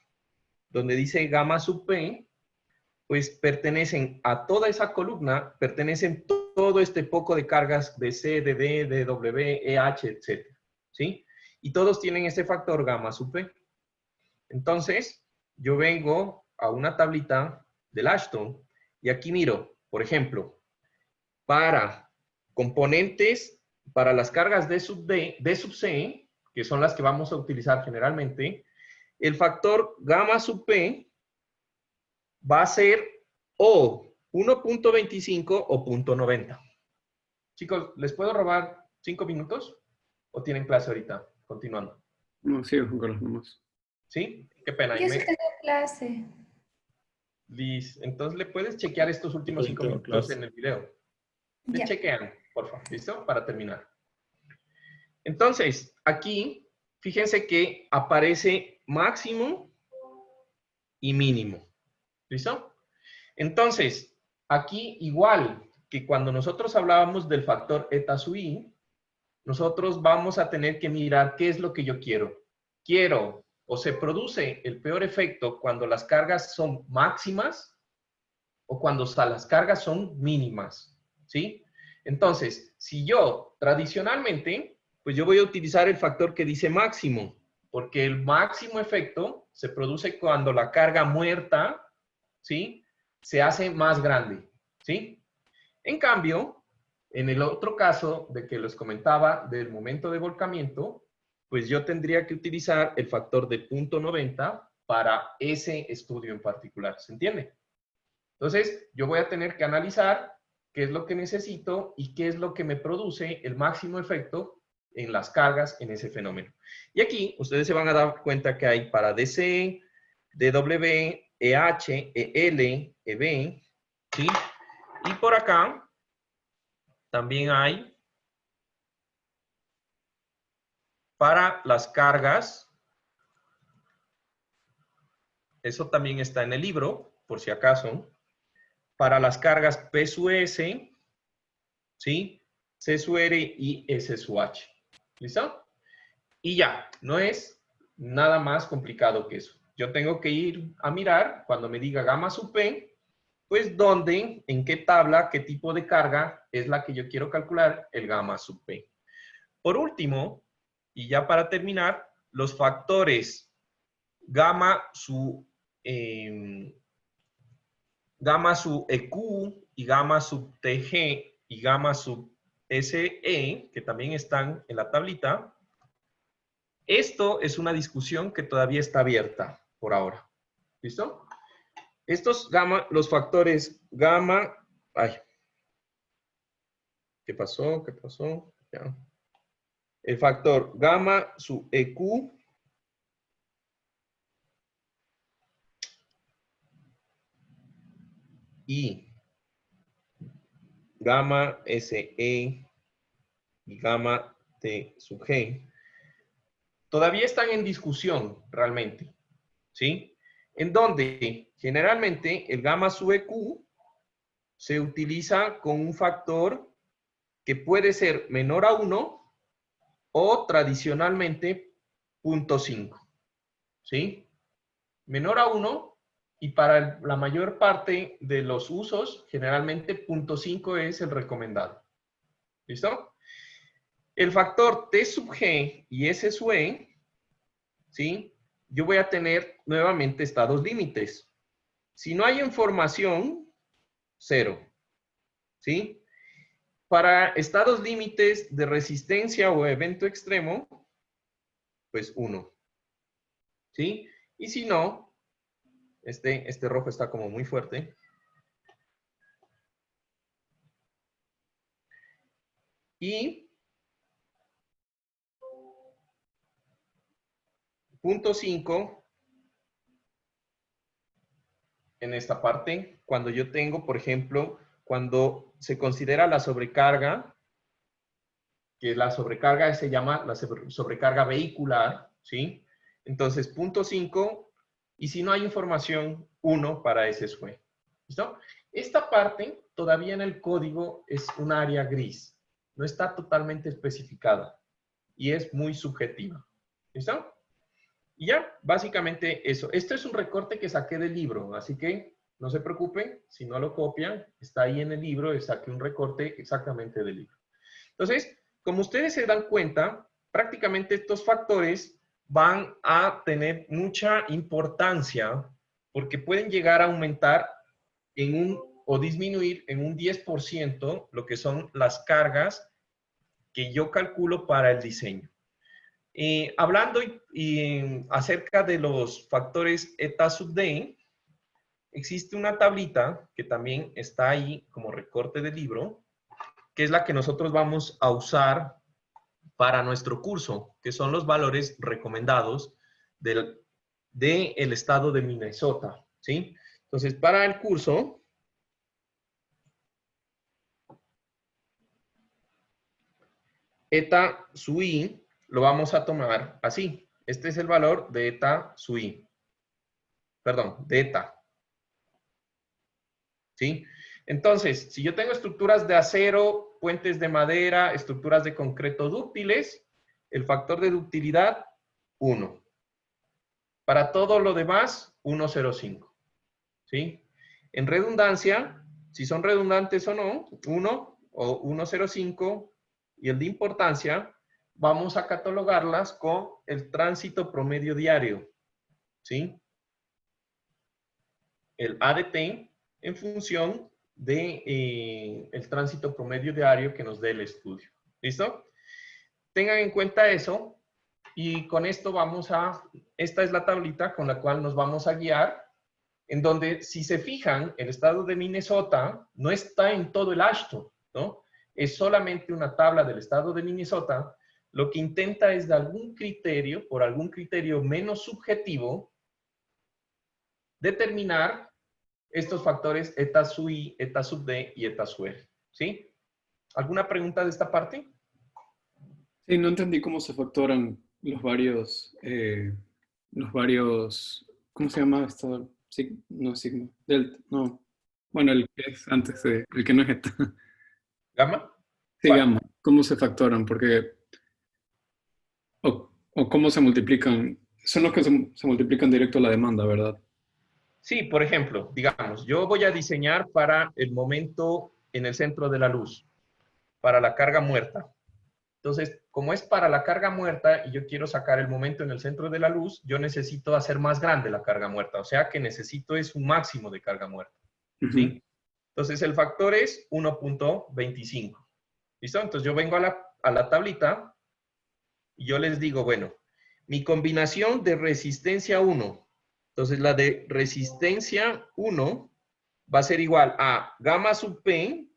donde dice gamma sub P, pues pertenecen a toda esa columna, pertenecen todo este poco de cargas de C, de D, de W, EH, etc. ¿Sí? Y todos tienen este factor gamma sub P. Entonces, yo vengo a una tablita del AASHTO y aquí miro, por ejemplo, para componentes, para las cargas D sub C, que son las que vamos a utilizar generalmente, el factor gamma sub P va a ser o 1.25 o 0.90. Chicos, ¿les puedo robar 5 minutos? ¿O tienen clase ahorita? Continuando. No, sí, con los nomás. ¿Sí? Qué pena. Yo sí tengo clase. Liz, entonces le puedes chequear estos últimos 5 minutos en el video. Le chequean, por favor. ¿Listo? Para terminar. Entonces, aquí, fíjense que aparece máximo y mínimo. ¿Listo? Entonces, aquí igual que cuando nosotros hablábamos del factor eta sub i, nosotros vamos a tener que mirar qué es lo que yo quiero. Quiero o se produce el peor efecto cuando las cargas son máximas o cuando las cargas son mínimas, ¿sí? Entonces, si yo tradicionalmente, pues yo voy a utilizar el factor que dice máximo, porque el máximo efecto se produce cuando la carga muerta, ¿sí?, se hace más grande, ¿sí? En cambio, en el otro caso de que les comentaba del momento de volcamiento, pues yo tendría que utilizar el factor de 0.90 para ese estudio en particular. ¿Se entiende? Entonces, yo voy a tener que analizar qué es lo que necesito y qué es lo que me produce el máximo efecto en las cargas en ese fenómeno. Y aquí ustedes se van a dar cuenta que hay para DC, DW, EH, EL, EB, ¿sí? Y por acá también hay para las cargas. Eso también está en el libro, por si acaso. Para las cargas P su S, ¿sí? C su R y S su H. ¿Listo? Y ya, no es nada más complicado que eso. Yo tengo que ir a mirar, cuando me diga gamma sub P, pues dónde, en qué tabla, qué tipo de carga es la que yo quiero calcular el gamma sub P. Por último, y ya para terminar, los factores gamma sub EQ y gamma sub TG y gamma sub SE, que también están en la tablita. Esto es una discusión que todavía está abierta por ahora. ¿Listo? Estos los factores gamma... Ay. ¿Qué pasó? ¿Qué pasó? Ya. El factor gamma sub EQ y gamma SE y gamma T sub G todavía están en discusión realmente, ¿sí? En donde generalmente el gamma sub EQ se utiliza con un factor que puede ser menor a 1 o tradicionalmente 0.5, ¿sí? Menor a 1 y para la mayor parte de los usos generalmente 0.5 es el recomendado. ¿Listo? El factor T sub G y S sub E, ¿sí? Yo voy a tener nuevamente estados límites. Si no hay información, 0. ¿Sí? Para estados límites de resistencia o evento extremo, pues 1. ¿Sí? Y si no, este rojo está como muy fuerte. Y 0.5 en esta parte, cuando yo tengo, por ejemplo, cuando se considera la sobrecarga, que la sobrecarga se llama la sobrecarga vehicular, ¿sí? Entonces, 0.5, y si no hay información, 1 para ese SUE. ¿Listo? Esta parte todavía en el código es un área gris. No está totalmente especificada y es muy subjetiva. ¿Listo? Y ya, básicamente eso. Esto es un recorte que saqué del libro, así que no se preocupen, si no lo copian, está ahí en el libro, saqué un recorte exactamente del libro. Entonces, como ustedes se dan cuenta, prácticamente estos factores van a tener mucha importancia porque pueden llegar a aumentar o disminuir en un 10% lo que son las cargas que yo calculo para el diseño. Hablando acerca de los factores eta sub D, existe una tablita que también está ahí como recorte del libro, que es la que nosotros vamos a usar para nuestro curso, que son los valores recomendados del estado de Minnesota, ¿sí? Entonces, para el curso, eta sub I lo vamos a tomar así. Este es el valor de eta sub I. Perdón, de eta. ¿Sí? Entonces, si yo tengo estructuras de acero, puentes de madera, estructuras de concreto dúctiles, el factor de ductilidad, 1. Para todo lo demás, 1,05. ¿Sí? En redundancia, si son redundantes o no, 1 o 1,05, y el de importancia, vamos a catalogarlas con el tránsito promedio diario. ¿Sí? El ADT en función de el tránsito promedio diario que nos dé el estudio. ¿Listo? Tengan en cuenta eso Y con esto esta es la tablita con la cual nos vamos a guiar, en donde, si se fijan, el estado de Minnesota no está en todo el AASHTO, ¿no? Es solamente una tabla del estado de Minnesota. Lo que intenta es, de algún criterio, por algún criterio menos subjetivo, determinar estos factores eta sub i, eta sub d y eta sub r, ¿sí? ¿Alguna pregunta de esta parte? Sí, no entendí cómo se factoran los varios, ¿cómo se llama esto? No, sigma, delta, no. Bueno, el que es antes el que no es eta. ¿Gamma? Sí, gamma. ¿Cómo se factoran? Porque, o cómo se multiplican. Son los que se multiplican directo a la demanda, ¿verdad? Sí, por ejemplo, digamos, yo voy a diseñar para el momento en el centro de la luz, para la carga muerta. Entonces, como es para la carga muerta y yo quiero sacar el momento en el centro de la luz, yo necesito hacer más grande la carga muerta. O sea que necesito es un máximo de carga muerta. ¿Sí? Entonces, el factor es 1.25. ¿Listo? Entonces, yo vengo a la tablita y yo les digo, bueno, mi combinación de resistencia 1. Entonces, la de resistencia 1 va a ser igual a gamma sub P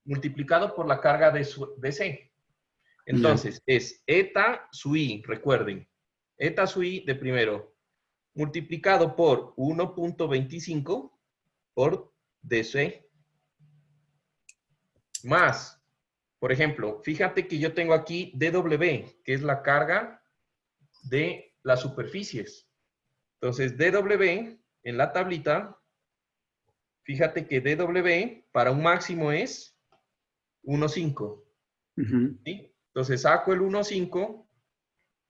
multiplicado por la carga de C. Entonces, es eta sub i, recuerden, eta sub i de primero, multiplicado por 1.25 por DC, más, por ejemplo, fíjate que yo tengo aquí dW, que es la carga de las superficies. Entonces, dW en la tablita, fíjate que dW para un máximo es 1.5. ¿Sí? Entonces saco el 1.5,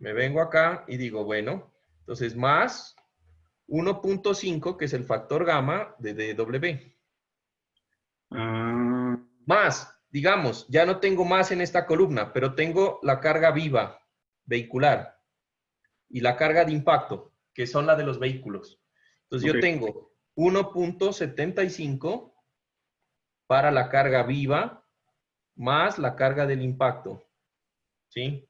me vengo acá y digo, bueno, entonces más 1.5, que es el factor gamma de dW. Más, digamos, ya no tengo más en esta columna, pero tengo la carga viva, vehicular, y la carga de impacto, que son la de los vehículos. Entonces yo tengo 1.75 para la carga viva, más la carga del impacto. ¿Sí?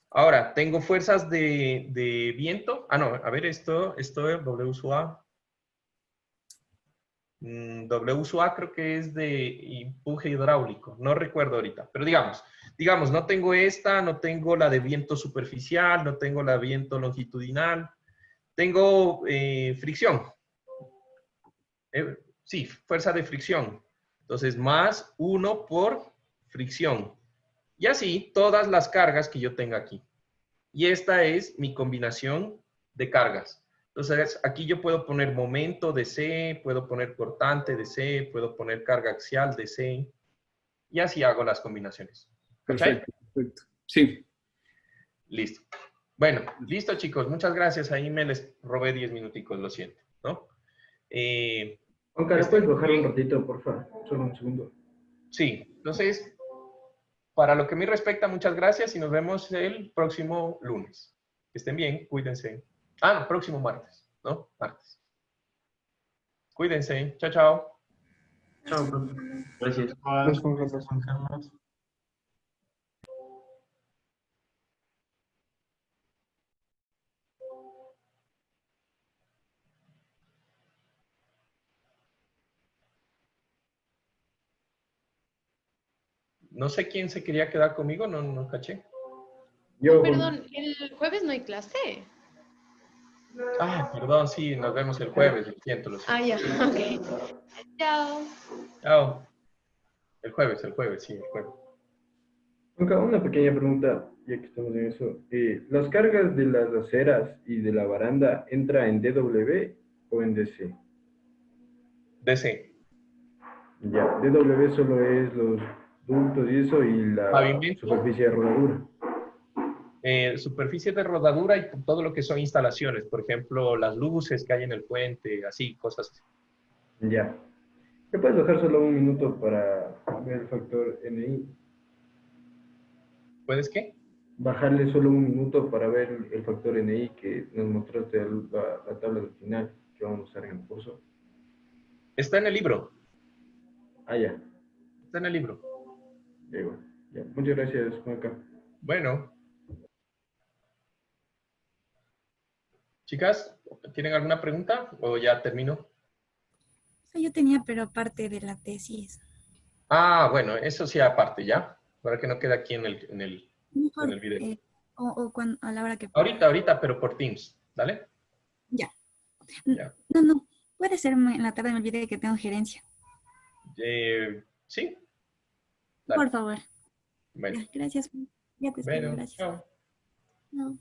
Ahora, tengo fuerzas de viento. Ah, no, a ver, esto es W sub A. W sub A creo que es de empuje hidráulico. No recuerdo ahorita. Pero digamos, no tengo esta, no tengo la de viento superficial, no tengo la de viento longitudinal. Tengo fricción. Sí, fuerza de fricción. Entonces, más 1 por fricción. Y así, todas las cargas que yo tenga aquí. Y esta es mi combinación de cargas. Entonces, aquí yo puedo poner momento de C, puedo poner cortante de C, puedo poner carga axial de C. Y así hago las combinaciones. Perfecto, perfecto. Sí. Listo. Bueno, listo, chicos. Muchas gracias. Ahí me les robé 10 minuticos, lo siento, ¿no? Aunque ¿le puedes bajar un ratito, por favor? Solo un segundo. Sí, entonces... Para lo que me respecta, muchas gracias y nos vemos el próximo lunes. Que estén bien, cuídense. Ah, no, próximo martes, ¿no? Martes. Cuídense. Chao, chao. Chao, gracias. No sé quién se quería quedar conmigo, no caché. Yo, perdón, ¿el jueves no hay clase? Ah, perdón, sí, nos vemos el jueves, lo siento. Ah, ya, ok. Chao. Chao. El jueves, sí, el jueves. Una pequeña pregunta, ya que estamos en eso. ¿Las cargas de las aceras y de la baranda entra en DW o en DC? DC. Ya, DW solo es los ductos y eso, y la superficie de rodadura. Superficie de rodadura y todo lo que son instalaciones, por ejemplo, las luces que hay en el puente, así, cosas así. Ya. ¿Me puedes bajar solo un minuto para ver el factor NI? ¿Puedes qué? Bajarle solo un minuto para ver el factor NI que nos mostraste la tabla del final que vamos a usar en el curso. Está en el libro. Ah, ya. Está en el libro. Ya, igual. Ya. Muchas gracias, Juanca. Bueno. Chicas, ¿tienen alguna pregunta o ya termino? Yo tenía, pero aparte de la tesis. Ah, bueno, eso sí aparte, ¿ya? Para que no quede aquí en el Mejor, video. a la hora que... Ahorita, pero por Teams, ¿dale? Ya. Ya. No. Puede ser en la tarde, me olvidé que tengo gerencia. Sí. Dale. Por favor. Bueno. Ya, gracias. Ya te escribo, Bueno, gracias. chao. No.